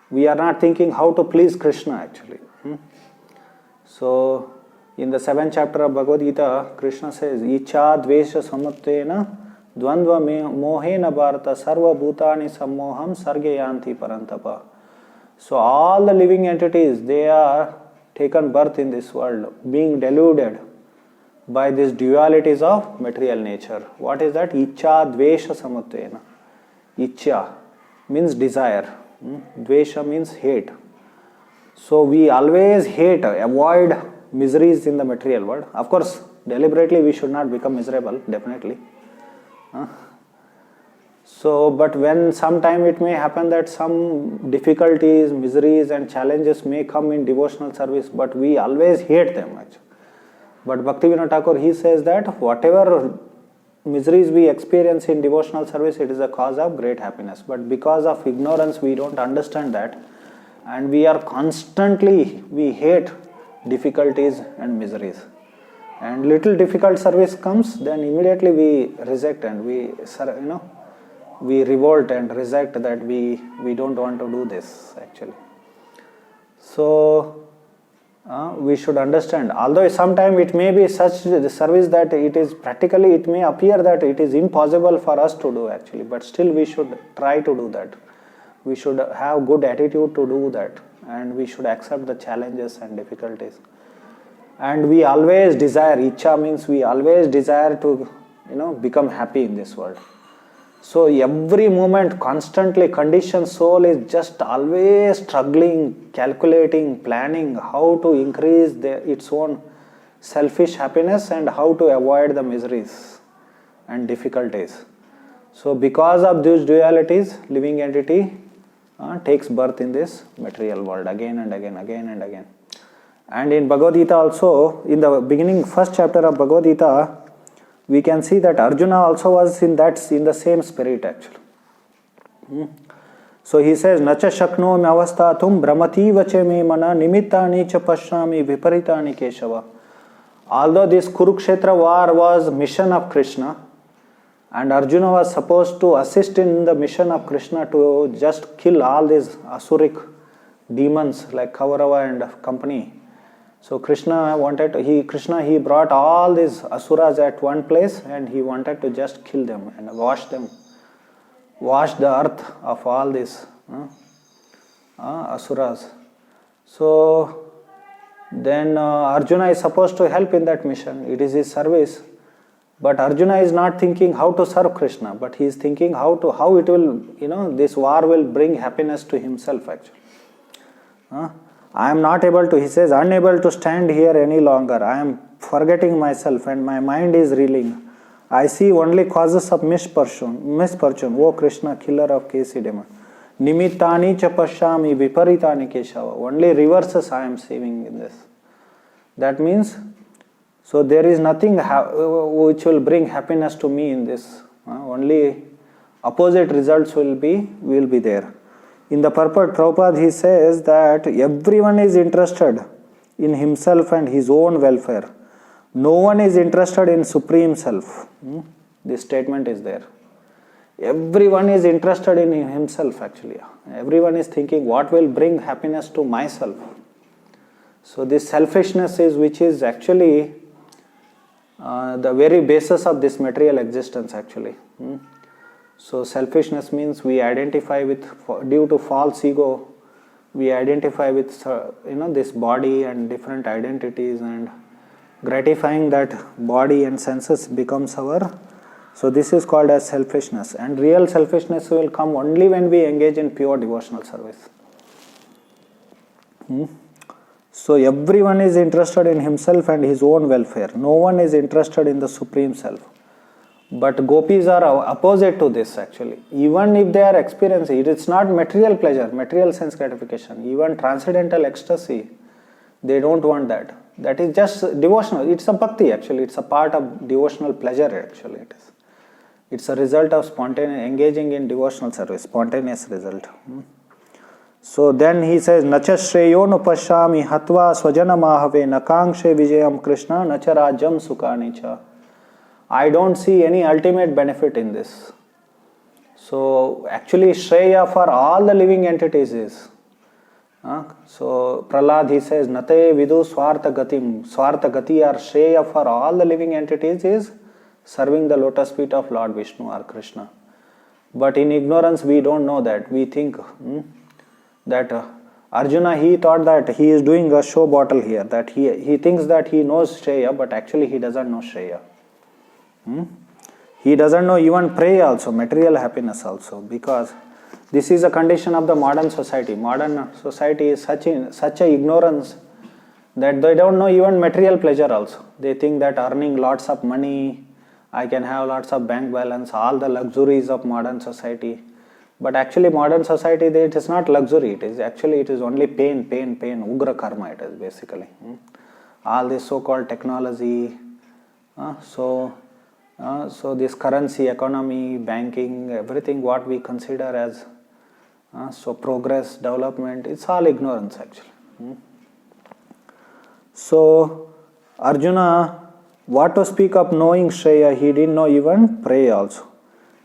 We are not thinking how to please Krishna actually. So in the 7th chapter of Bhagavad Gita, Krishna says, Icha dvesha samuttena dvandva mohena bharata sarva bhutani sammoham sargayanti parantapa. So all the living entities, they are taken birth in this world, being deluded by these dualities of material nature. What is that? Icha dvesha samuttena. Icha means desire. Dvesha means hate. So we always hate, avoid miseries in the material world. Of course, deliberately we should not become miserable, definitely. So, but when sometime it may happen that some difficulties, miseries and challenges may come in devotional service, but we always hate them actually. But Bhaktivinoda Thakur, he says that whatever miseries we experience in devotional service, it is a cause of great happiness. But because of ignorance, we don't understand that. And we are we hate difficulties and miseries. And little difficult service comes, then immediately we reject and we revolt and reject that we don't want to do this actually. So we should understand, although sometimes it may be such the service that it is practically, it may appear that it is impossible for us to do actually, but still we should try to do that. We should have good attitude to do that, and we should accept the challenges and difficulties. And we always desire, Icha means we always desire to become happy in this world. So every moment, constantly conditioned soul is just always struggling, calculating, planning how to increase its own selfish happiness and how to avoid the miseries and difficulties. So because of these dualities, living entity takes birth in this material world again and again, again and again. And in Bhagavad Gita also, in the beginning, first chapter of Bhagavad Gita, we can see that Arjuna also was in the same spirit actually. So he says, Nacha shaknomi avastatum brahmati vache me mana nimittani cha pashyami viparitani keshava. Although this Kurukshetra war was mission of Krishna, and Arjuna was supposed to assist in the mission of Krishna to just kill all these asuric demons like Kaurava and company. So Krishna brought all these asuras at one place and he wanted to just kill them and wash the earth of all these asuras. So then Arjuna is supposed to help in that mission. It is his service. But Arjuna is not thinking how to serve Krishna, but he is thinking how it will, this war will bring happiness to himself actually. I am not able to, he says, unable to stand here any longer. I am forgetting myself and my mind is reeling. I see only causes of misfortune. O Krishna, killer of Kesi demon. Nimittani cha pashyami viparitani keshava. Only reverses I am seeing in this. That means, so there is nothing which will bring happiness to me in this. Only opposite results will be there. In the purport, Prabhupada, he says that everyone is interested in himself and his own welfare. No one is interested in Supreme Self. This statement is there. Everyone is interested in himself actually. Everyone is thinking what will bring happiness to myself. So this selfishness which is actually the very basis of this material existence actually. So selfishness means we identify with, due to false ego, we identify with this body and different identities, and gratifying that body and senses becomes our, so this is called as selfishness. And real selfishness will come only when we engage in pure devotional service. So everyone is interested in himself and his own welfare. No one is interested in the Supreme Self. But gopis are opposite to this actually. Even if they are experiencing it, it's not material pleasure, material sense gratification, even transcendental ecstasy, they don't want that. That is just devotional. It's a bhakti actually. It's a part of devotional pleasure actually. It's a result of spontaneous engaging in devotional service, spontaneous result. So then he says, Nacha shreyo no pashyami hatva swajana mahave nakangshe vijayam Krishna nacha rajam sukanicha. I don't see any ultimate benefit in this. So actually Shreya for all the living entities is. So Prahlad, he says, Nate vidu swartha gatim. Swartha gati or Shreya for all the living entities is serving the lotus feet of Lord Vishnu or Krishna. But in ignorance we don't know that. We think that Arjuna, he thought that he is doing a show bottle here. That he thinks that he knows Shreya, but actually he doesn't know Shreya. He doesn't know even pray also, material happiness also, because this is a condition of the modern society. Modern society is such a ignorance that they don't know even material pleasure also. They think that earning lots of money, I can have lots of bank balance, all the luxuries of modern society. But actually modern society, it is not luxury, it is only pain, ugra karma it is basically. All this so-called technology, so this currency, economy, banking, everything what we consider as so progress, development, it's all ignorance actually. So Arjuna, what to speak of knowing Shreya, he didn't know even pray also.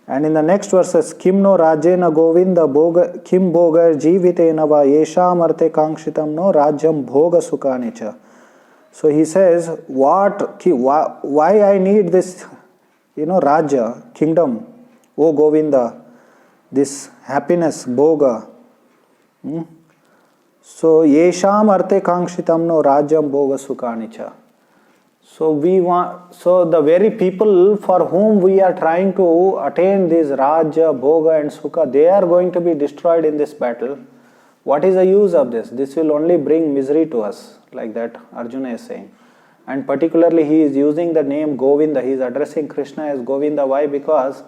And in the next verses, Kim no rajena govinda bhoga, kim bhoga jivitena va yesham arte kangshitam no rajyam bhoga sukanicha. So he says, why I need this, Rajya, kingdom, O Govinda, this happiness, bhoga. So, yesham arte kangshitam no rajyam bhoga sukanicha. So we want, so the very people for whom we are trying to attain this Raja, Bhoga and Sukha, they are going to be destroyed in this battle. What is the use of this? This will only bring misery to us, like that Arjuna is saying. And particularly he is using the name Govinda, he is addressing Krishna as Govinda. Why? Because,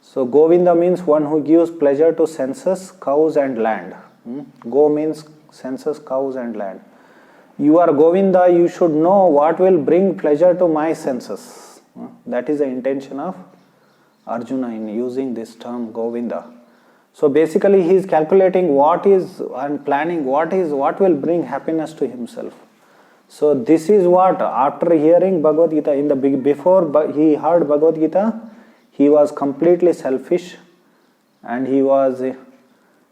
so Govinda means one who gives pleasure to senses, cows and land. Go means senses, cows and land. You are Govinda, you should know what will bring pleasure to my senses. That is the intention of Arjuna in using this term Govinda. So basically he is calculating what is and planning what will bring happiness to himself. So this is what, after hearing Bhagavad Gita, before he heard Bhagavad Gita, he was completely selfish and he was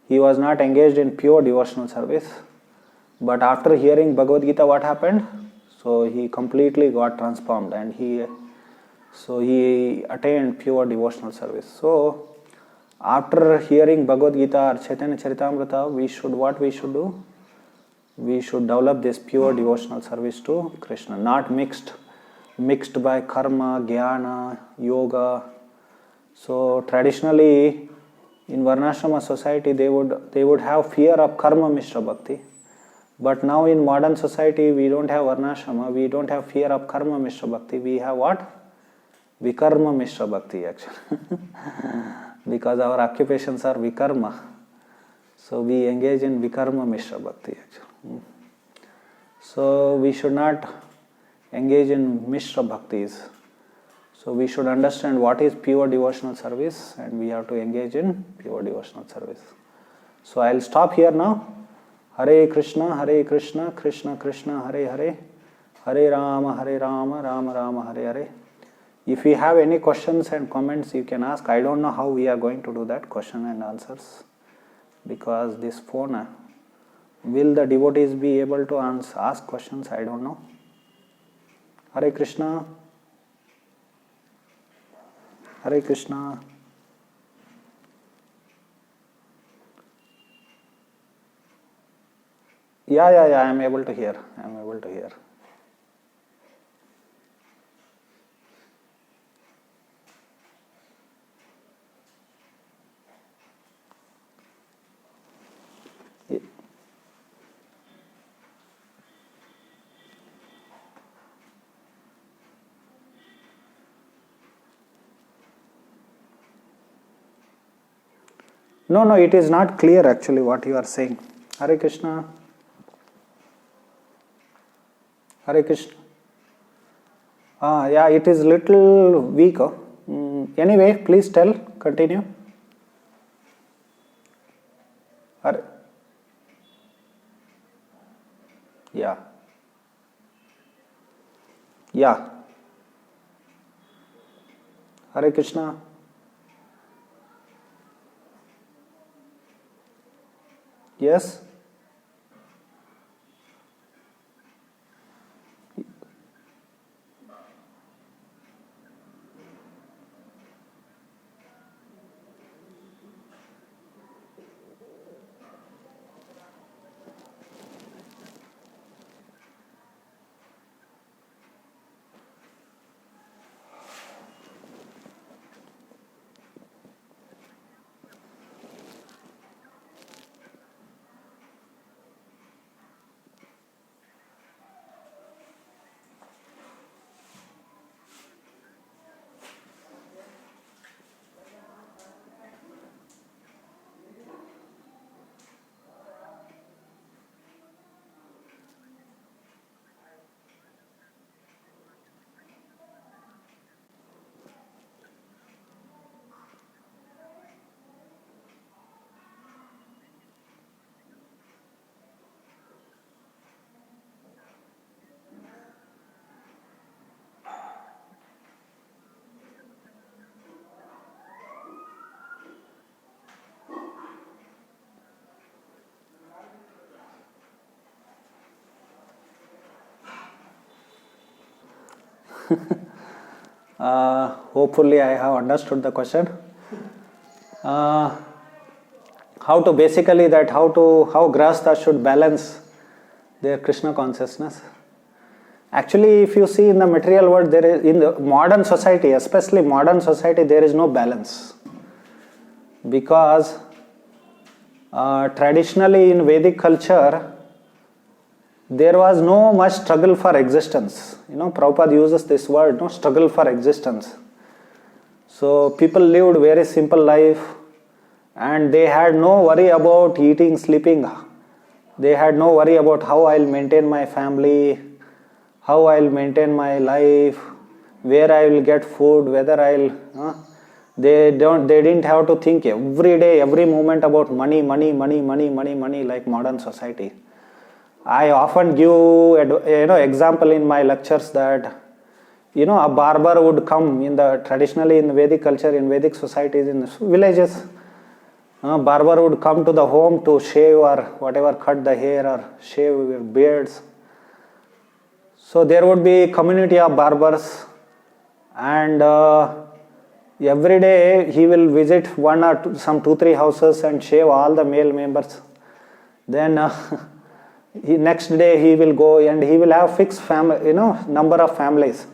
not engaged in pure devotional service. But after hearing Bhagavad Gita, what happened? So he completely got transformed and he attained pure devotional service. So after hearing Bhagavad Gita or Chaitanya Charitamrita, we should do? We should develop this pure devotional service to Krishna, not mixed by karma, jnana, yoga. So traditionally in Varnashrama society they would have fear of karma Mishra Bhakti. But now in modern society we don't have Varnashrama, we don't have fear of karma Mishra Bhakti, we have what? Vikarma Mishra Bhakti actually. Because our occupations are Vikarma. So we engage in Vikarma Mishra Bhakti actually. So we should not engage in Mishra Bhaktis. So we should understand what is pure devotional service and we have to engage in pure devotional service. So I'll stop here now. Hare Krishna, Krishna Krishna, Hare Hare, Hare Rama, Rama Rama, Hare Hare. If you have any questions and comments, you can ask. I don't know how we are going to do that, question and answers, because this phone, will the devotees be able to ask questions? I don't know. Hare Krishna, Hare Krishna. Yeah, I am able to hear. No, it is not clear actually what you are saying. Hare Krishna. Hare Krishna. Yeah, it is little weak. Anyway, please tell, continue. Hare. Yeah. Hare Krishna. Yes. Hopefully I have understood the question. How Grahastha should balance their Krishna consciousness. Actually, if you see in the material world, there is, in the modern society, especially modern society, there is no balance. Because traditionally in Vedic culture, there was no much struggle for existence. Prabhupada uses this word, no struggle for existence. So people lived very simple life, and they had no worry about eating, sleeping. They had no worry about how I'll maintain my family, how I'll maintain my life, where I will get food, whether I'll. They didn't have to think every day, every moment about money, like modern society. I often give example in my lectures that a barber would come traditionally in Vedic culture, in Vedic societies, in villages. Barber would come to the home to shave or whatever, cut the hair or shave beards. So there would be community of barbers, and every day he will visit one or some 2-3 houses and shave all the male members. Then next day he will go and he will have fixed number of families.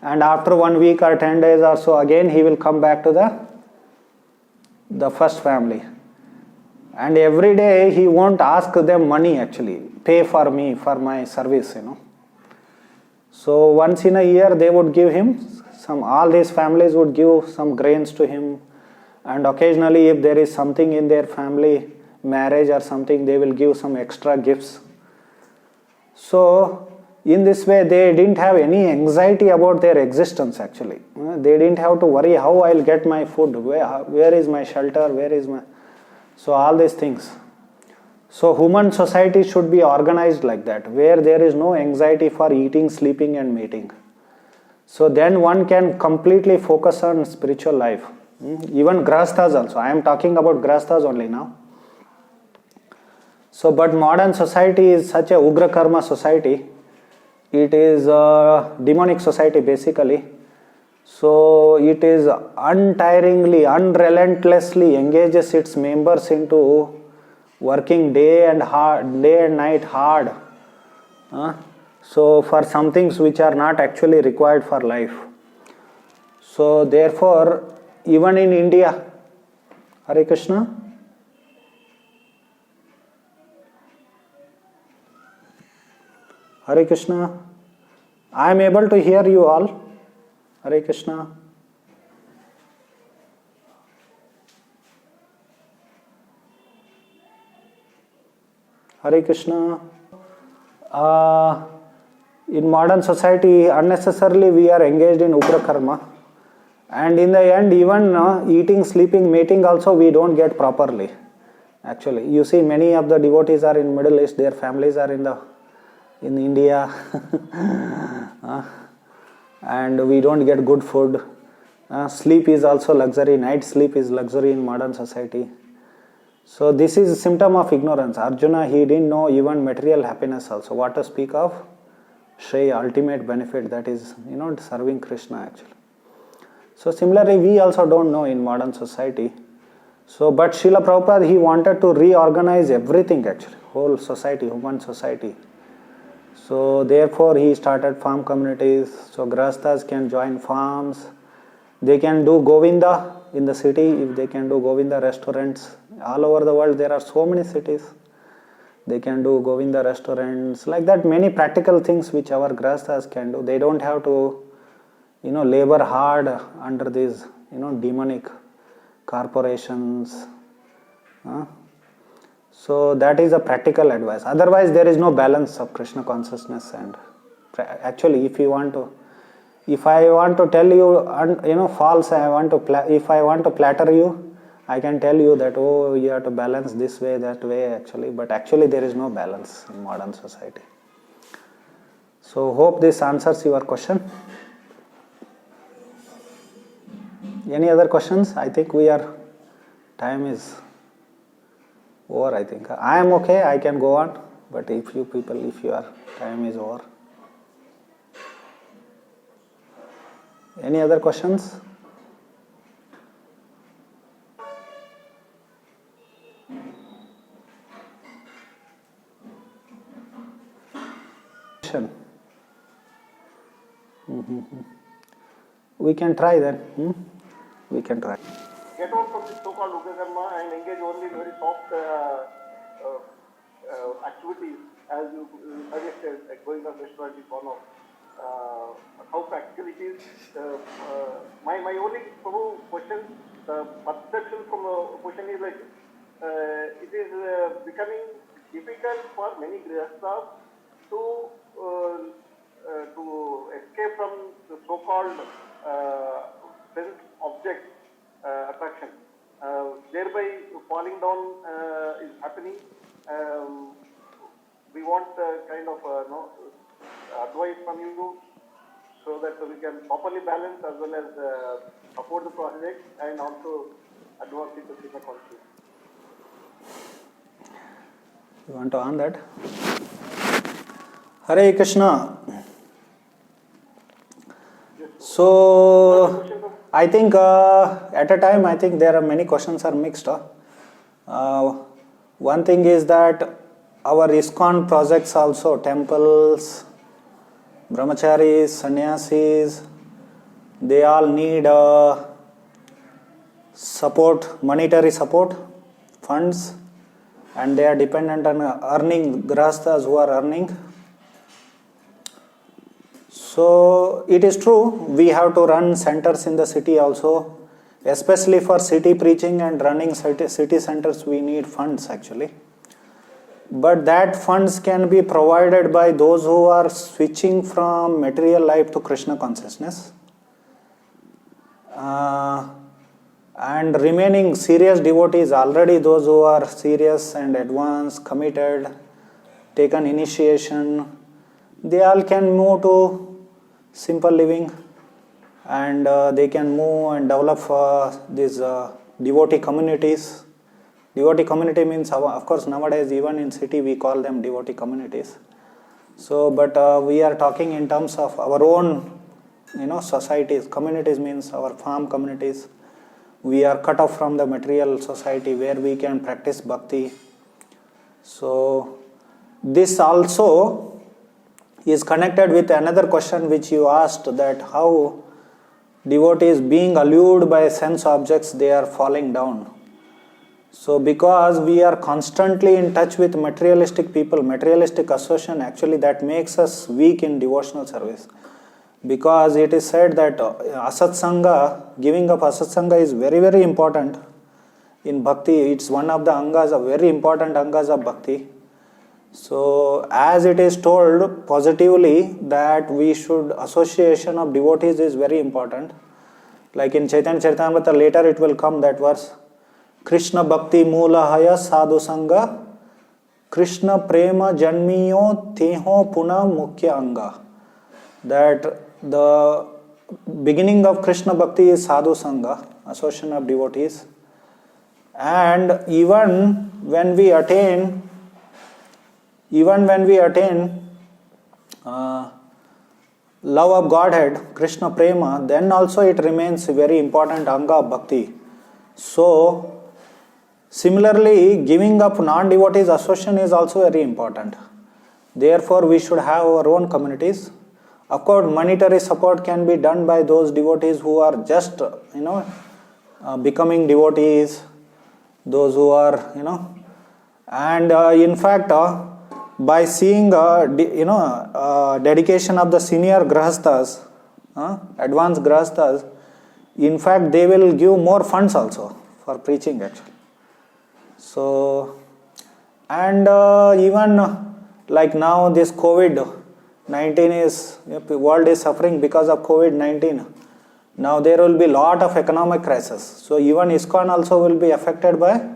And after 1 week or 10 days or so, again he will come back to the first family. And every day he won't ask them money, actually, pay for me, for my service, So once in a year they would give him all these families would give some grains to him, and occasionally if there is something in their family, marriage or something, they will give some extra gifts. So in this way they didn't have any anxiety about their existence, actually. They didn't have to worry how I'll get my food, where is my shelter, where is my... So all these things. So human society should be organized like that, where there is no anxiety for eating, sleeping and mating. So then one can completely focus on spiritual life. Even grahasthas also. I am talking about grahasthas only now. So but modern society is such a ugra karma society. It is a demonic society basically. So it is untiringly, unrelentlessly engages its members into working day and night hard. So for some things which are not actually required for life. So therefore, even in India, Hare Krishna. Hare Krishna. I am able to hear you all. Hare Krishna. Hare Krishna. In modern society, unnecessarily we are engaged in ugra karma, and in the end, even eating, sleeping, mating also we don't get properly. Actually, you see, many of the devotees are in Middle East; their families are in India, and we don't get good food. Sleep is also luxury. Night sleep is luxury in modern society. So this is a symptom of ignorance. Arjuna, he didn't know even material happiness also. What to speak of Shreya, ultimate benefit, that is, serving Krishna actually. So similarly, we also don't know in modern society. So, but Srila Prabhupada, he wanted to reorganize everything actually, whole society, human society. So therefore, he started farm communities. So grahasthas can join farms. They can do Govinda in the city, if they can do Govinda restaurants. All over the world, there are so many cities. They can do Govinda restaurants. Like that, many practical things which our grahasthas can do. They don't have to, labor hard under these, demonic corporations. So that is a practical advice. Otherwise, there is no balance of Krishna consciousness. And actually, if I want to tell you, false, if I want to flatter you, I can tell you that, you have to balance this way, that way, actually. But actually, there is no balance in modern society. So, hope this answers your question. Any other questions? I think time is over, I think. I am okay, I can go on. But if your time is over. Any other questions? We can try that. We can try. Get out from this so-called Uga Karma and engage only in very soft activities, as you suggested, like going on restaurant is one of how practical it is. My only question, perception from a question is like it is becoming difficult for many grihasthas to escape from the so-called sense object attraction. Thereby falling down is happening. We want kind of advice from you so that we can properly balance as well as support the project and also advance it to Krishna consciousness. You want to on that? Hare Krishna. So I think at a time, I think there are many questions are mixed. One thing is that our ISKCON projects also, temples, brahmacharis, sannyasis, they all need support, monetary support, funds, and they are dependent on earning, grahasthas who are earning. So it is true, we have to run centers in the city also, especially for city preaching and running city centers, we need funds actually. But that funds can be provided by those who are switching from material life to Krishna consciousness. And remaining serious devotees, already those who are serious and advanced, committed, taken initiation, they all can move to simple living, and they can move and develop these devotee communities. Devotee community means, of course, nowadays even in city we call them devotee communities. So, but we are talking in terms of our own, societies. Communities means our farm communities. We are cut off from the material society where we can practice bhakti. So, this also is connected with another question which you asked, that how devotees being allured by sense objects, they are falling down. So because we are constantly in touch with materialistic people, materialistic association, actually that makes us weak in devotional service. Because it is said that asatsanga, giving up asatsanga is very, very important in bhakti. It's one of the angas, very important angas of bhakti. So as it is told positively that we should, association of devotees is very important. Like in Chaitanya Charitamrita, later it will come that verse, Krishna Bhakti Moolahaya Sadhu Sangha Krishna Prema Janmiyo Teho Puna Mukhya Anga. That the beginning of Krishna Bhakti is Sadhu Sangha, association of devotees. And even when we attain love of Godhead, Krishna Prema, then also it remains a very important anga of bhakti. So, similarly, giving up non-devotees association is also very important. Therefore, we should have our own communities. Of course, monetary support can be done by those devotees who are just, becoming devotees, those who are, and in fact, by seeing, dedication of the senior grahasthas, advanced grahasthas, in fact, they will give more funds also for preaching actually. So, and even like now this COVID-19 is, the world is suffering because of COVID-19. Now there will be lot of economic crisis. So even ISKCON also will be affected by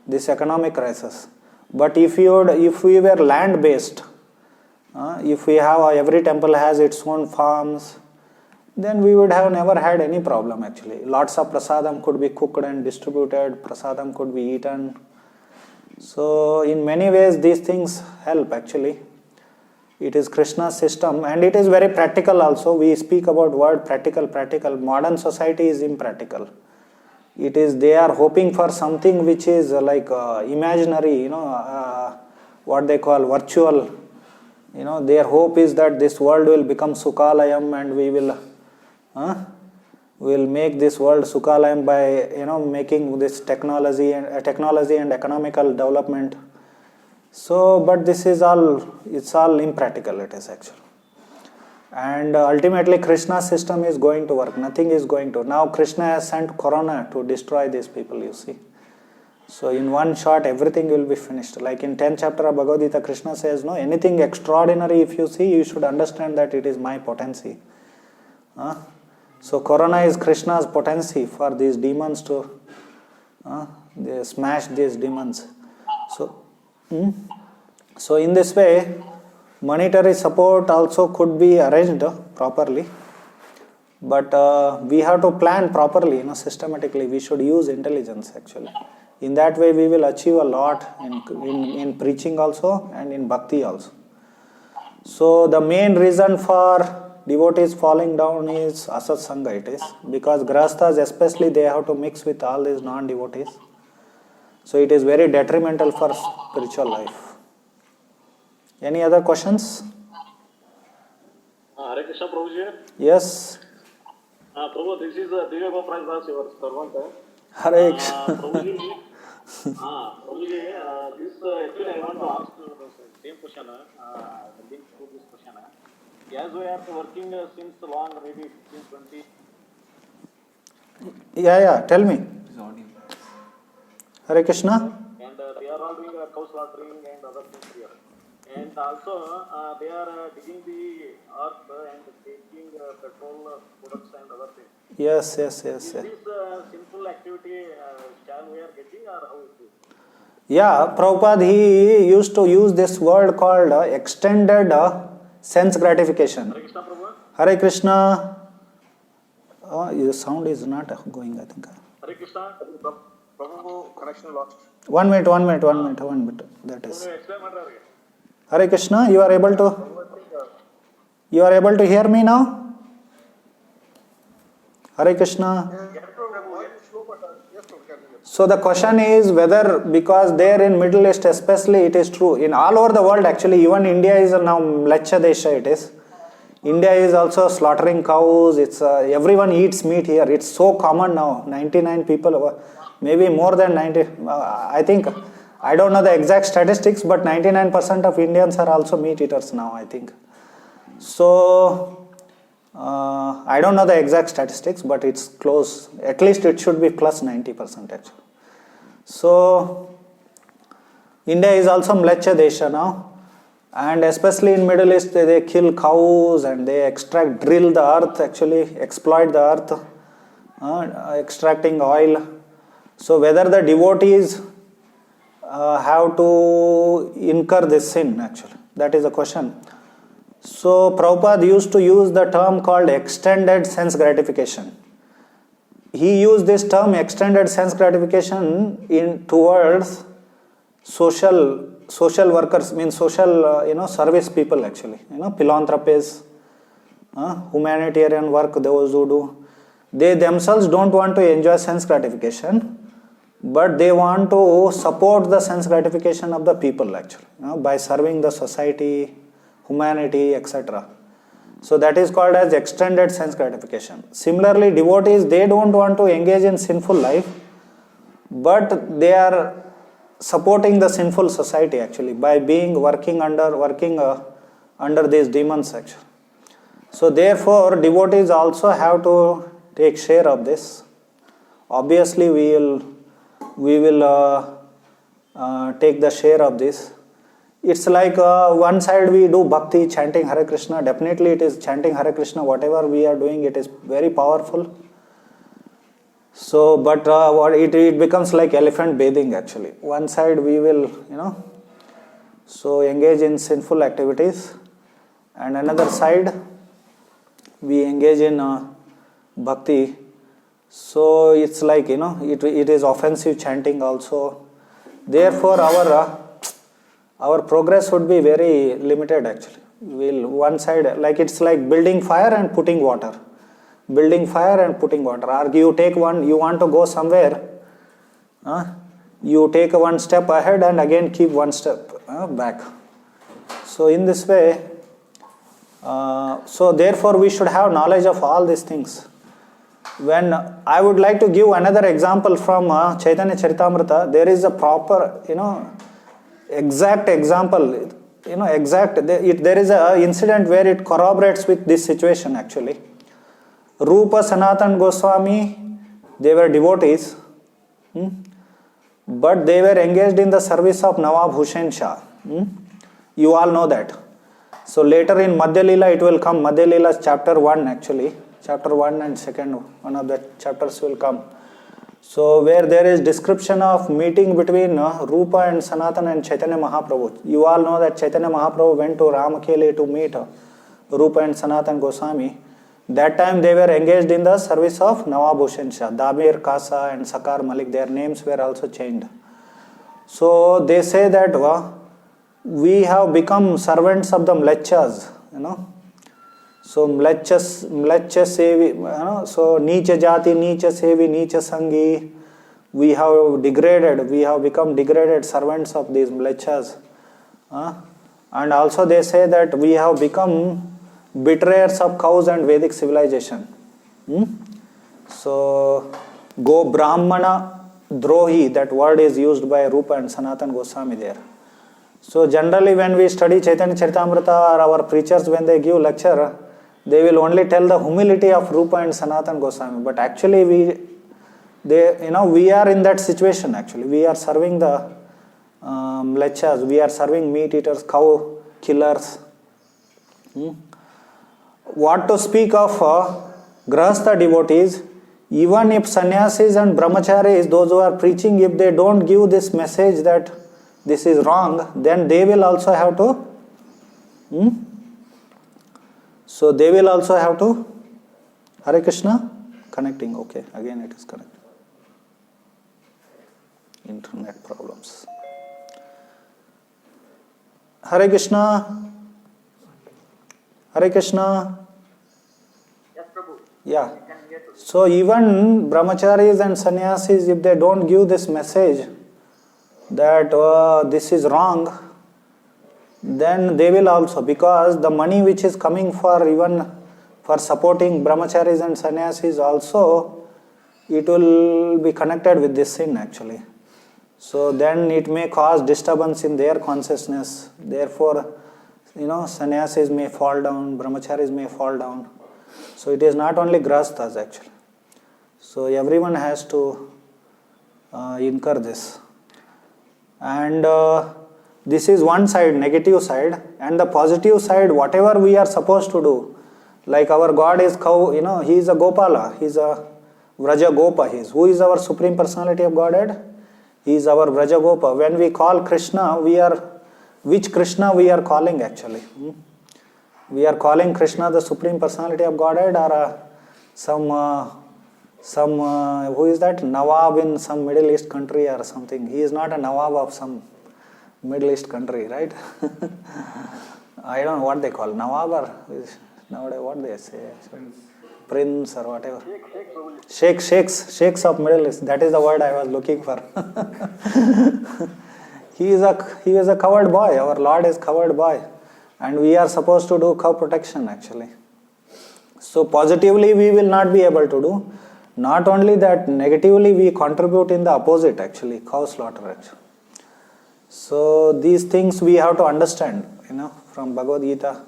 this economic crisis. But if we were land based, if we have, every temple has its own farms, then we would have never had any problem actually. Lots of prasadam could be cooked and distributed, prasadam could be eaten. So in many ways these things help actually. It is Krishna's system and it is very practical also. We speak about word practical. Modern society is impractical. It is, they are hoping for something which is like imaginary, what they call virtual. their hope is that this world will become Sukhalayam and we will make this world Sukhalayam by making this technology and economical development. So, but this is it's all impractical, it is actually. And ultimately Krishna's system is going to work, nothing is going to. Now Krishna has sent Corona to destroy these people, you see. So in one shot everything will be finished. Like in 10th chapter of Bhagavad Gita, Krishna says, no, anything extraordinary if you see, you should understand that it is my potency. So Corona is Krishna's potency for these demons to they smash these demons. So in this way, monetary support also could be arranged properly, but we have to plan properly, systematically. We should use intelligence actually. In that way we will achieve a lot in preaching also and in bhakti also. So the main reason for devotees falling down is asat sangha, it is, because grahasthas especially, they have to mix with all these non-devotees. So it is very detrimental for spiritual life. Any other questions? Hare Krishna Prabhuji. Yes. Prabhu, this is Divya Gopal Das, your servant. Hare Krishna. Prabhuji, this actually I want to ask the same question, the link to this question. As we are working since long, maybe 15, 20. Yeah, tell me. Hare Krishna. And they are all doing cow slaughtering and other things here. And also they are digging the earth and taking petrol products and other things. Yes. Is this sinful activity shall we are getting, or how is it? Yeah, Prabhupada, he used to use this word called extended sense gratification. Hare Krishna Prabhu. Hare Krishna. Your sound is not going, I think. Hare Krishna. Prabhu, connection lost. One minute. That is. Explain matter. Hare Krishna, you are able to hear me now? Hare Krishna. So the question is whether, because there in Middle East especially, it is true. In all over the world actually, even India is now Mlecha Desha, it is. India is also slaughtering cows. It's everyone eats meat here. It's so common now. 99 people, maybe more than 90. I think, I don't know the exact statistics, but 99% of Indians are also meat eaters now, I think. So I don't know the exact statistics, but it's close. At least it should be plus 90% actually. So India is also Mlecha Desha now, and especially in Middle East they kill cows and they drill the earth, actually exploit the earth, extracting oil. So whether the devotees have to incur this sin actually, that is a question. So Prabhupada used to use the term called extended sense gratification. He used this term extended sense gratification towards social workers, means social service people actually, philanthropists, humanitarian work, those who do. They themselves don't want to enjoy sense gratification, but they want to support the sense gratification of the people actually, by serving the society, humanity, etc. So that is called as extended sense gratification. Working devotees, they don't want to engage in sinful life, but they are supporting the sinful society actually by working under these demons actually. So therefore devotees also have to take share of this. Obviously we will take the share of this. It's like one side we do bhakti, chanting Hare Krishna. Definitely it is chanting Hare Krishna, whatever we are doing, it is very powerful. So, but it becomes like elephant bathing actually. One side we will, so engage in sinful activities, and another side we engage in bhakti. So it's like, it is offensive chanting also. Therefore our progress would be very limited actually. One side, like it's like building fire and putting water. Building fire and putting water. Or you take one, you want to go somewhere, you take one step ahead and again keep one step back. So in this way, so therefore we should have knowledge of all these things. When I would like to give another example from Chaitanya Charitamrita, there is a proper, exact example, there is a incident where it corroborates with this situation actually. Rupa Sanatan Goswami, they were devotees, but they were engaged in the service of Nawab Hussain Shah. You all know that. So later in Madhya Leela it will come. Madhya Leela chapter 1 actually. Chapter 1 and 2nd, one of the chapters will come. So where there is description of meeting between Rupa and Sanatan and Chaitanya Mahaprabhu. You all know that Chaitanya Mahaprabhu went to Ramakeli to meet Rupa and Sanatan Goswami. That time they were engaged in the service of Nawab Hussain Shah. Damir Kasa and Sakar Malik, their names were also changed. So they say that we have become servants of the Mlechas, So Mlecha Sevi, so Nicha Jati, Nicha Sevi, Nicha Sangi, we have become degraded servants of these Mlechas. And also they say that we have become betrayers of cows and Vedic civilization. So Go Brahmana Drohi, that word is used by Rupa and Sanatan Goswami there. So generally when we study Chaitanya Charitamrita or our preachers when they give lecture, they will only tell the humility of Rupa and Sanatan Goswami. But actually we are in that situation actually. We are serving the Mlechas, we are serving meat eaters, cow killers. What to speak of Grahastha devotees, even if sannyasis and brahmacharis, those who are preaching, if they don't give this message that this is wrong, then they will also have to So they will also have to Hare Krishna connecting. Okay, again it is connected. Internet problems. Hare Krishna. Hare Krishna. Yes, Prabhu. Yeah. So even brahmacharis and sannyasis, if they don't give this message that this is wrong, then they will also, because the money which is coming for even for supporting brahmacharis and sannyasis also, it will be connected with this sin actually. So then it may cause disturbance in their consciousness. Therefore, sannyasis may fall down, brahmacharis may fall down. So it is not only grahasthas actually. So everyone has to incur this. And this is one side, negative side. And the positive side, whatever we are supposed to do, like our God is cow, he is a Gopala, he is a Vraja Gopa. Who is our Supreme Personality of Godhead? He is our Vraja Gopa. When we call Krishna, which Krishna we are calling actually? We are calling Krishna the Supreme Personality of Godhead, or some who is that? Nawab in some Middle East country or something. He is not a Nawab of some Middle East country, right? I don't know what they call Nawab or nowadays what they say. Prince or whatever. Sheikhs of Middle East. That is the word I was looking for. He is a covered boy. Our Lord is covered boy. And we are supposed to do cow protection actually. So positively we will not be able to do. Not only that, negatively we contribute in the opposite actually, cow slaughter actually. So these things we have to understand, from Bhagavad Gita.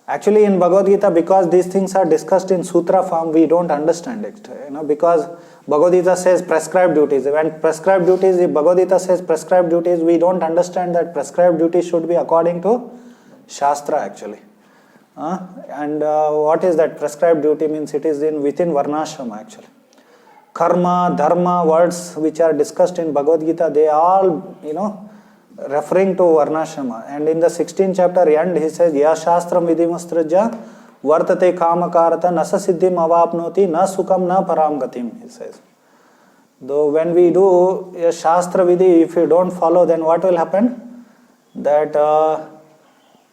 Actually in Bhagavad Gita, because these things are discussed in sutra form, we don't understand it. Because Bhagavad Gita says prescribed duties. When prescribed duties, if Bhagavad Gita says prescribed duties, we don't understand that prescribed duties should be according to Shastra actually. And what is that prescribed duty? Means it is within Varnashrama actually. Karma, dharma, words which are discussed in Bhagavad Gita, they all, referring to Varnashrama. And in the 16th chapter end, he says, Ya Shastram Vidimastraja Vartate Kamakarata Nasa Siddhim Avapnoti Na Sukam Na Param Gatim, he says. Though when we do a Shastra Vidhi, if you don't follow, then what will happen? That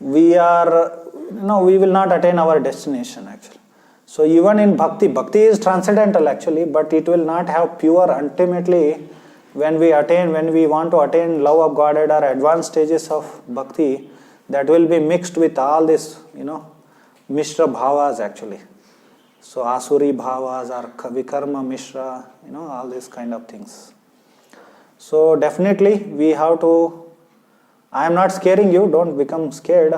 we will not attain our destination actually. So even in bhakti is transcendental actually, but it will not have pure ultimately. When we want to attain love of Godhead or advanced stages of bhakti, that will be mixed with all this, Mishra bhavas actually. So Asuri bhavas or Vikarma Mishra, all these kind of things. So definitely we have to, I am not scaring you, don't become scared,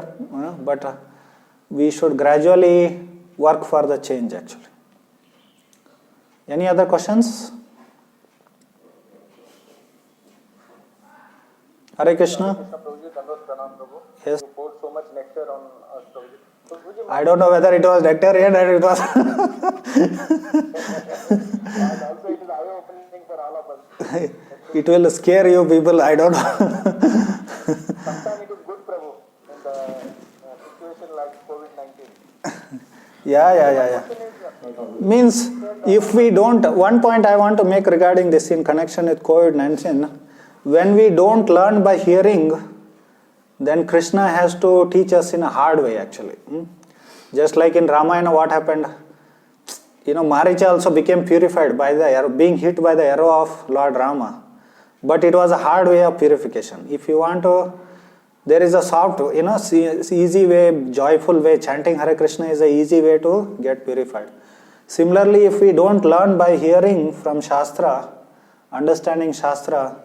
but we should gradually work for the change actually. Any other questions? Hare Krishna. Yes. You poured so much nectar on us, Prabhuji. So would you I don't know whether it was nectarian or it was. and also it is eye-opening for all of us. It will scare you people, I don't know. Sometimes it is good, Prabhu, in the situation like COVID-19. Yeah. Means if we don't, one point I want to make regarding this in connection with COVID-19, when we don't learn by hearing, then Krishna has to teach us in a hard way actually. Just like in Ramayana, what happened? Maricha also became purified by the arrow, being hit by the arrow of Lord Rama. But it was a hard way of purification. If you want to, there is a soft, easy way, joyful way. Chanting Hare Krishna is a easy way to get purified. Similarly, if we don't learn by hearing from Shastra, understanding Shastra,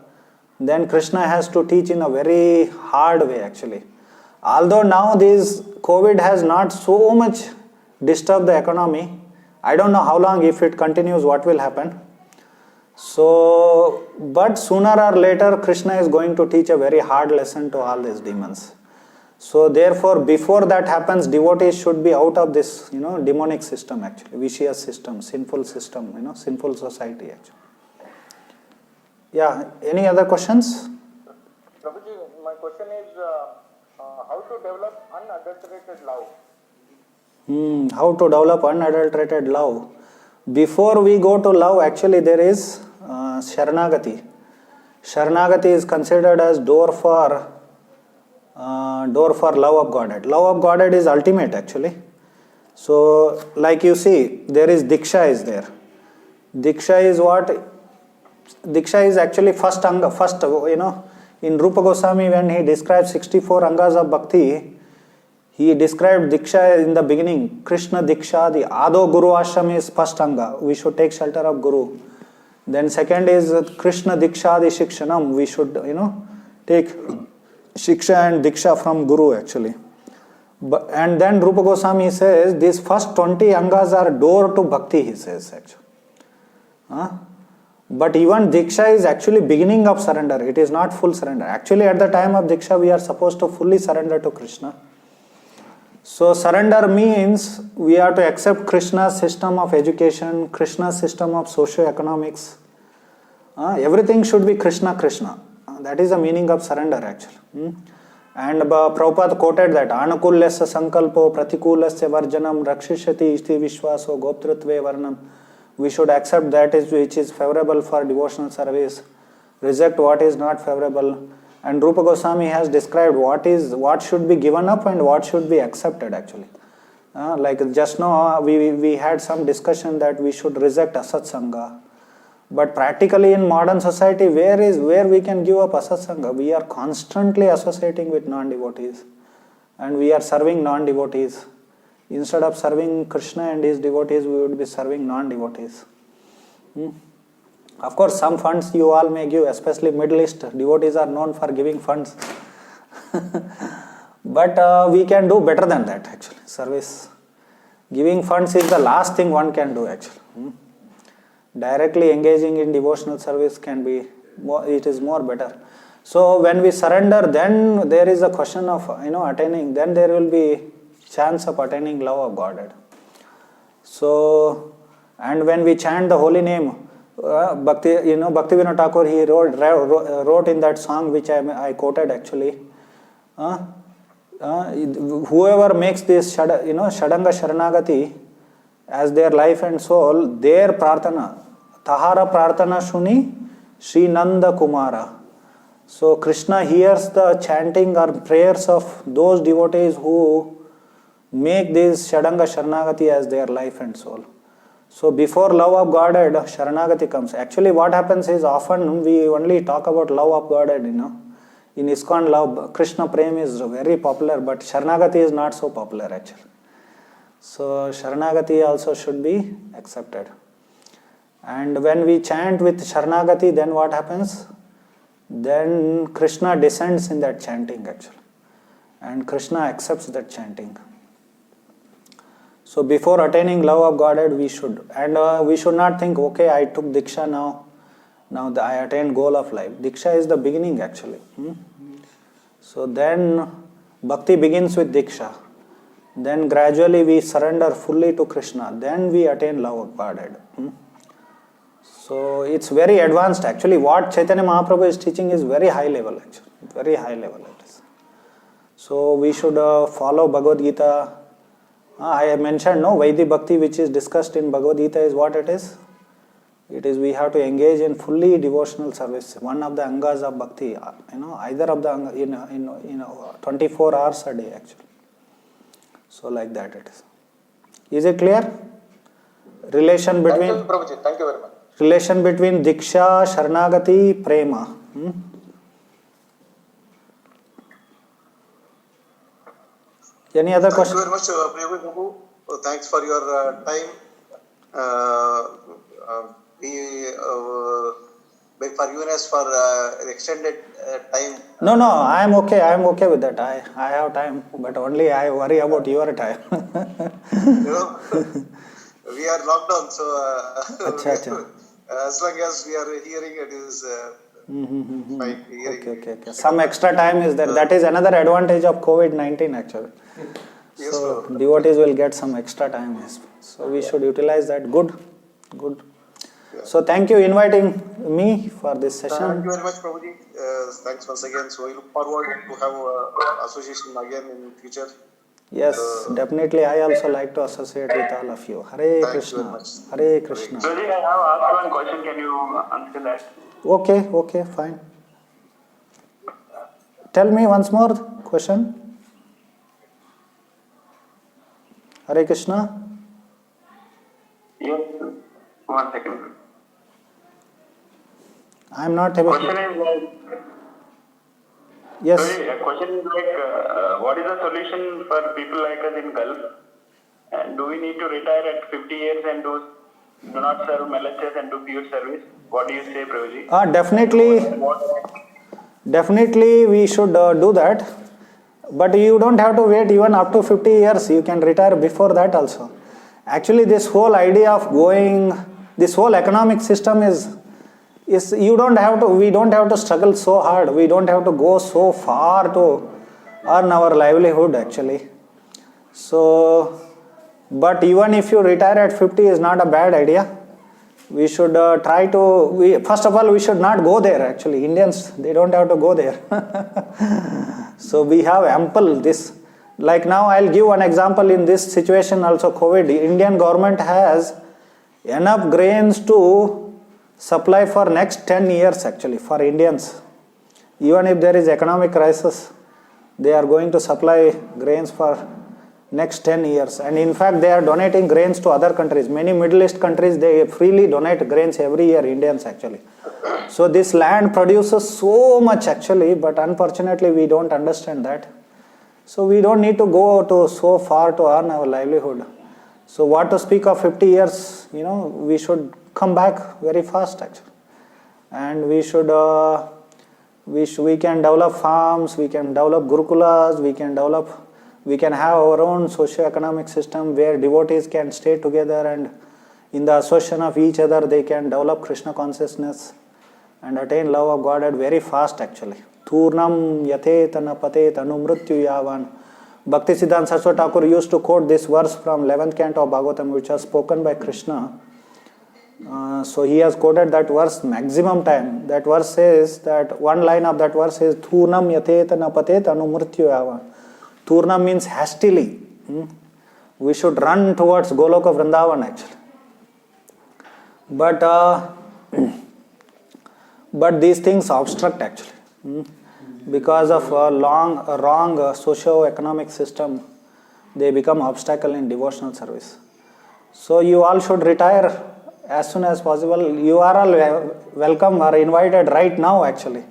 then Krishna has to teach in a very hard way actually. Although now this COVID has not so much disturbed the economy, I don't know how long, if it continues, what will happen. So, but sooner or later Krishna is going to teach a very hard lesson to all these demons. So therefore, before that happens, devotees should be out of this, demonic system actually, vicious system, sinful system, sinful society actually. Yeah, any other questions? Prabhuji, my question is how to develop unadulterated love? How to develop unadulterated love? Before we go to love, actually there is Sharanagati. Sharanagati is considered as door for love of Godhead. Love of Godhead is ultimate actually. So, like you see, there is Diksha is there. Diksha is what? Diksha is actually first anga, in Rupa Goswami when he describes 64 angas of bhakti, he described Diksha in the beginning, Krishna Diksha, the Ado Guru Ashram is first anga, we should take shelter of Guru. Then second is Krishna Diksha, the Shikshanam, we should, take Shiksha and Diksha from Guru actually. And then Rupa Goswami says, these first 20 angas are door to bhakti, he says actually. But even Diksha is actually beginning of surrender. It is not full surrender. Actually at the time of Diksha we are supposed to fully surrender to Krishna. So surrender means we have to accept Krishna's system of education, Krishna's system of socio-economics. Everything should be Krishna. That is the meaning of surrender actually. And Prabhupada quoted that Anukulyasya sankalpo pratikulasya varjanam rakshishati iti vishwaso goptrutve varnam. We should accept that which is favorable for devotional service, reject what is not favorable. And Rupa Goswami has described what should be given up and what should be accepted actually. Like just now we had some discussion that we should reject asatsanga. But practically in modern society, where we can give up asatsanga? We are constantly associating with non-devotees and we are serving non-devotees. Instead of serving Krishna and his devotees, we would be serving non-devotees. Of course, some funds you all may give, especially Middle East. Devotees are known for giving funds. But we can do better than that actually. Service. Giving funds is the last thing one can do actually. Directly engaging in devotional service can be, it is more better. So when we surrender, then there is a question of attaining, then there will be chance of attaining love of Godhead. So, and when we chant the holy name, Bhaktivinoda Thakur, he wrote in that song which I quoted actually, whoever makes this Shadanga Sharanagati as their life and soul, their prarthana, Tahara prarthana shuni Sri Nanda Kumara. So Krishna hears the chanting or prayers of those devotees who make this Shadanga Sharanagati as their life and soul. So before love of Godhead, Sharanagati comes. Actually what happens is often we only talk about love of Godhead, In ISKCON love, Krishna Prem is very popular, but Sharanagati is not so popular actually. So Sharanagati also should be accepted. And when we chant with Sharanagati, then what happens? Then Krishna descends in that chanting actually. And Krishna accepts that chanting. So before attaining love of Godhead, we should. And we should not think, okay, I took Diksha now. Now I attained goal of life. Diksha is the beginning actually. So then Bhakti begins with Diksha. Then gradually we surrender fully to Krishna. Then we attain love of Godhead. So it's very advanced actually. What Chaitanya Mahaprabhu is teaching is very high level actually. Very high level it is. So we should follow Bhagavad Gita. I have mentioned Vaidhi Bhakti which is discussed in Bhagavad Gita is what it is. It is we have to engage in fully devotional service. One of the angas of bhakti, either of the in 24 hours a day actually. So like that it is. Is it clear? Relation between. Thank you, Prabhuji. Thank you very much. Relation between Diksha, Sharanagati, Prema. Any other question? Thank you very much, Prabhu. Thanks for your time. We beg forgiveness for extended time. No, I am okay. I am okay with that. I have time, but only I worry about your time. We are locked down, so Achha. as long as we are hearing, it is fine. Okay. Some extra time is there. That is another advantage of COVID-19 actually. Yes, So devotees will get some extra time. Yes. So we should utilize that. Good. Yeah. So thank you inviting me for this session. Thank you very much, Prabhuji. Thanks once again. So we look forward to have association again in future. Yes, definitely. I also like to associate with all of you. Hare Thank Krishna. you very much. Hare Krishna. Prabhuji, I have asked one question. Can you answer that? Okay, fine. Tell me once more question. Hare Krishna. Yes. 1 second. I am not able Question to. is like, Yes. sorry, question is like, what is the solution for people like us in Gulf? And do we need to retire at 50 years and do not serve LHS and do pure service? What do you say, Prabhuji? Definitely we should do that. But you don't have to wait even up to 50 years. You can retire before that also. Actually, this whole idea of this whole economic system is we don't have to struggle so hard. We don't have to go so far to earn our livelihood actually. So, but even if you retire at 50 is not a bad idea. We should first of all, we should not go there actually. Indians, they don't have to go there. So we have ample this. Like now I'll give one example in this situation also COVID. The Indian government has enough grains to supply for next 10 years actually for Indians. Even if there is economic crisis, they are going to supply grains for next 10 years. And in fact, they are donating grains to other countries. Many Middle East countries, they freely donate grains every year, Indians actually. So this land produces so much actually, but unfortunately we don't understand that. So we don't need to go to so far to earn our livelihood. So what to speak of 50 years, we should come back very fast actually. And we can develop farms, we can develop gurukulas, we can have our own socio-economic system where devotees can stay together and in the association of each other they can develop Krishna consciousness and attain love of Godhead very fast actually. Turnam yate tanapate tanumrityu yavan. Bhaktisiddhanta Saraswati Thakur used to quote this verse from 11th canto of Bhagavatam, which was spoken by Krishna. So he has quoted that verse maximum time. That verse says that one line of that verse is Turnam yate tanapate tanumrityu yavan. Turna means hastily. We should run towards Goloka Vrindavan actually. But these things obstruct actually. Because of a wrong socio-economic system, they become obstacle in devotional service. So you all should retire as soon as possible. You are all welcome or invited right now actually.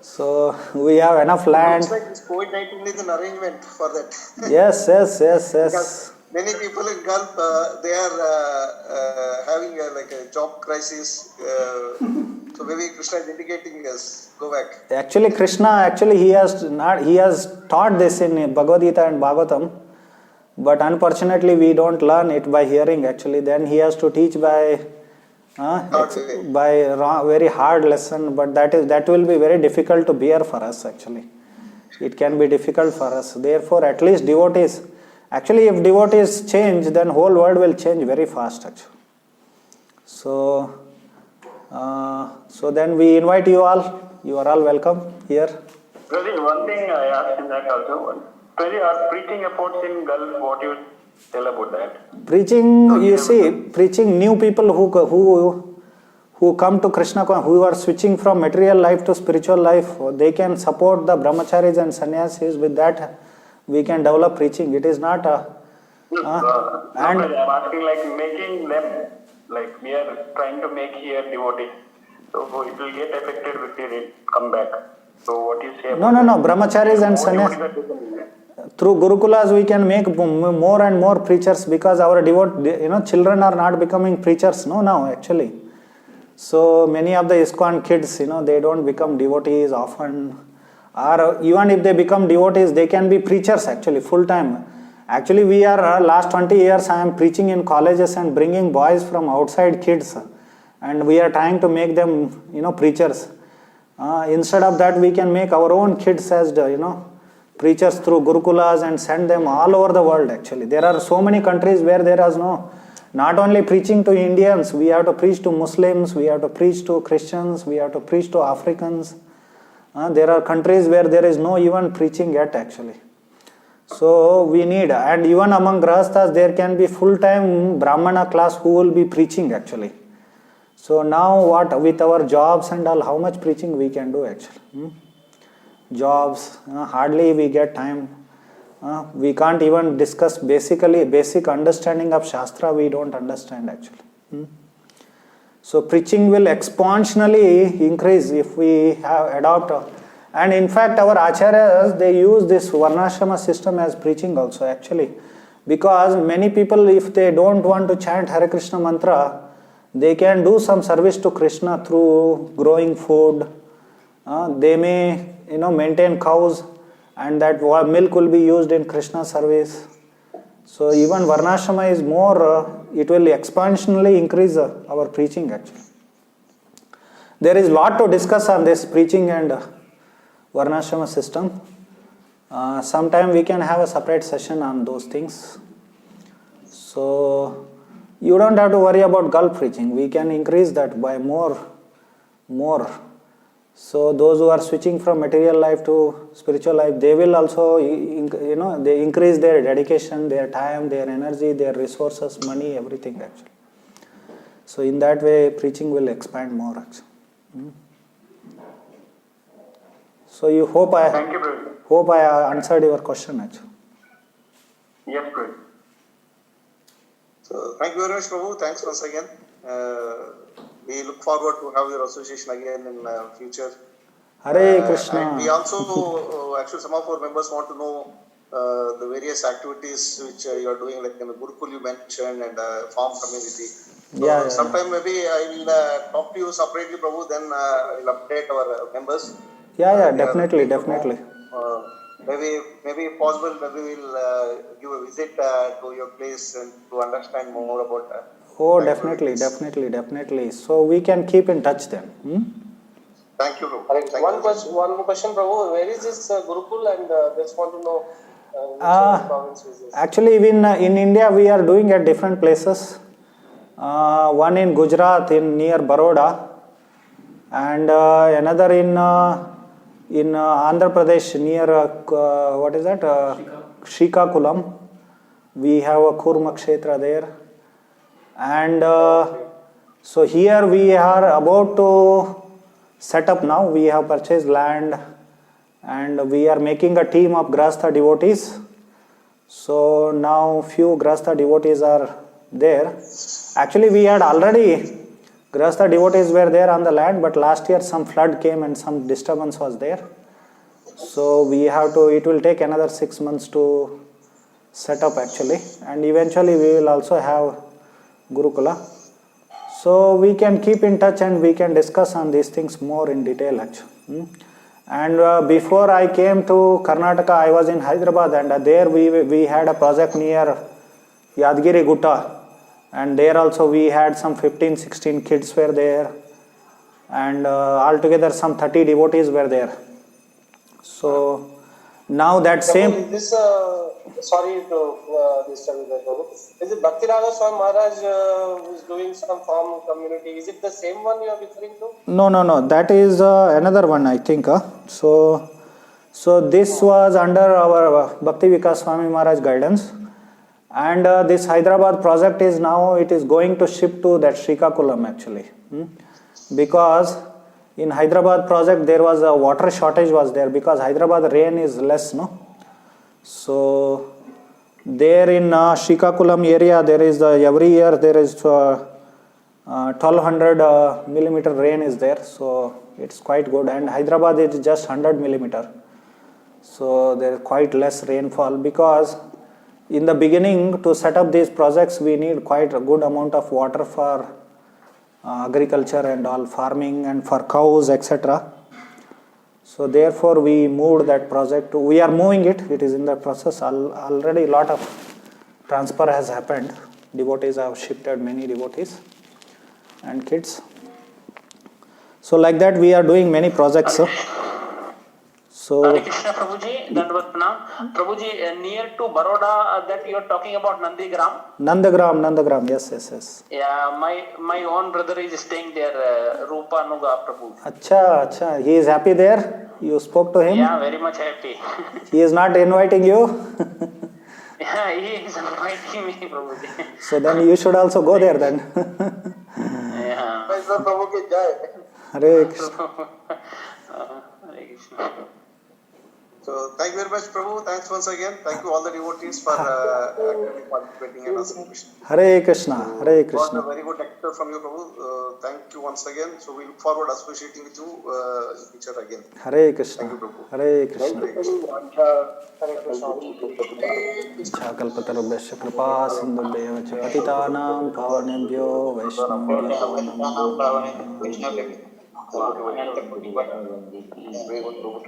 So we have enough land. Looks like this COVID-19 is an arrangement for that. Yes, yes, yes, Because yes. many people in Gulf, they are having like a job crisis. So maybe Krishna is indicating us, go back. Actually, Krishna, he has taught this in Bhagavad Gita and Bhagavatam, but unfortunately we don't learn it by hearing. Actually, then he has to teach by very hard lesson. But that will be very difficult to bear for us. Actually, it can be difficult for us. Therefore, at least devotees. Actually, if devotees change, then whole world will change very fast. Actually, so. So then we invite you all. You are all welcome here. Prabhuji, one thing I asked in that also. Prabhuji, our preaching efforts in Gulf, what do you tell about that? Preaching, you see, preaching new people who come to Krishna, who are switching from material life to spiritual life, they can support the brahmacharis and sannyasis. With that, we can develop preaching. It is not and I'm asking like making them, like we are trying to make here devotees. So it will get affected with the come back. So what you say? No. Brahmacharis and sannyasis. Through Gurukulas, we can make more and more preachers because our children are not becoming preachers. No, now actually. So many of the ISKCON kids, they don't become devotees often. Or even if they become devotees, they can be preachers actually full time. Actually, we are last 20 years I am preaching in colleges and bringing boys from outside kids, and we are trying to make them preachers. Instead of that, we can make our own kids as preachers through Gurukulas and send them all over the world. Actually, there are so many countries where there is not only preaching to Indians, we have to preach to Muslims, we have to preach to Christians, we have to preach to Africans. There are countries where there is no even preaching yet actually. So we need, and even among Grahasthas there can be full-time Brahmana class who will be preaching actually. So now what, with our jobs and all, how much preaching we can do actually? Jobs, hardly we get time. We can't even discuss basic understanding of Shastra, we don't understand actually. So preaching will exponentially increase if we adopt. And in fact, our acharyas, they use this Varnashrama system as preaching also actually. Because many people, if they don't want to chant Hare Krishna mantra, they can do some service to Krishna through growing food. They may, maintain cows, and that milk will be used in Krishna service. So even Varnashrama is more, it will exponentially increase our preaching actually. There is lot to discuss on this preaching and Varnashrama system. Sometime we can have a separate session on those things. So you don't have to worry about Gulf preaching. We can increase that by more. So those who are switching from material life to spiritual life, they will also, they increase their dedication, their time, their energy, their resources, money, everything actually. So in that way, preaching will expand more actually. So you Thank you, Prabhu. Hope I answered your question actually. Yes, Prabhu. So thank you very much, Prabhu. Thanks once again. We look forward to have your association again in future. Hare Krishna. And we also, actually, some of our members want to know the various activities which you are doing, like in the Gurukul you mentioned and farm community. So sometime maybe I will talk to you separately, Prabhu. Then I will update our members. Definitely. Maybe if possible, maybe we'll give a visit to your place and to understand more about that. Oh, definitely. So we can keep in touch then. Thank you, Prabhu. One question, Prabhu. Where is this Gurukul, and just want to know which province is this? Actually, in India, we are doing at different places. One in Gujarat, near Baroda, and another in Andhra Pradesh, near Srikakulam. We have a Kurma Kshetra there. And so here we are about to set up now. We have purchased land and we are making a team of Grahastha devotees. So now few Grahastha devotees are there. Actually, we had already Grihastha devotees were there on the land, but last year some flood came and some disturbance was there. So we have to, it will take another 6 months to set up actually, and eventually we will also have Gurukula. So we can keep in touch and we can discuss on these things more in detail actually. And before I came to Karnataka, I was in Hyderabad, and there we had a project near Yadgiri Gutta, and there also we had some 15-16 kids were there, and altogether some 30 devotees were there. So now that same... Is this, sorry to disturb you there, Prabhu. Is it Bhaktirada Swami Maharaj who is doing some farm community? Is it the same one you are referring to? No. That is another one, I think. So this was under our Bhakti Vikas Swami Maharaj guidance. And this Hyderabad project is now, it is going to ship to that Srikakulam actually. Because in Hyderabad project there was a water shortage was there, because Hyderabad rain is less, no? So there in Srikakulam area there is every year there is 1200 millimeter rain is there, so it's quite good, and Hyderabad is just 100 millimeter, so there is quite less rainfall, because in the beginning to set up these projects we need quite a good amount of water for agriculture and all, farming and for cows, etc. So therefore we moved that project we are moving it is in the process. Already a lot of transfer has happened. Devotees have shifted, many devotees and kids. So like that we are doing many projects. So Hare Krishna Prabhuji, Dandavat Pranam. Prabhuji, near to Baroda that you are talking about Nandagram, yes. Yeah, my own brother is staying there, Rupa Nuga Prabhu. Acha, he is happy there? You spoke to him? Yeah, very much happy. He is not inviting you? Yeah, he is inviting me, Prabhuji. So then you should also go there then. Yeah. Prabhu ki jai. Hare Krishna. Hare Krishna. So thank you very much, Prabhu. Thanks once again. Thank you all the devotees for actively participating in asking questions. Hare Krishna. Got a very good lecture from you, Prabhu. Thank you once again. So we look forward to associating with you in future again. Hare Krishna. Thank you, Prabhu. Hare Krishna. Hare Krishna. Kalpatarubhyasya kripa sindhubhyev cha patitanam pavanebhyo vaishnavyo namo. Very good, Prabhu.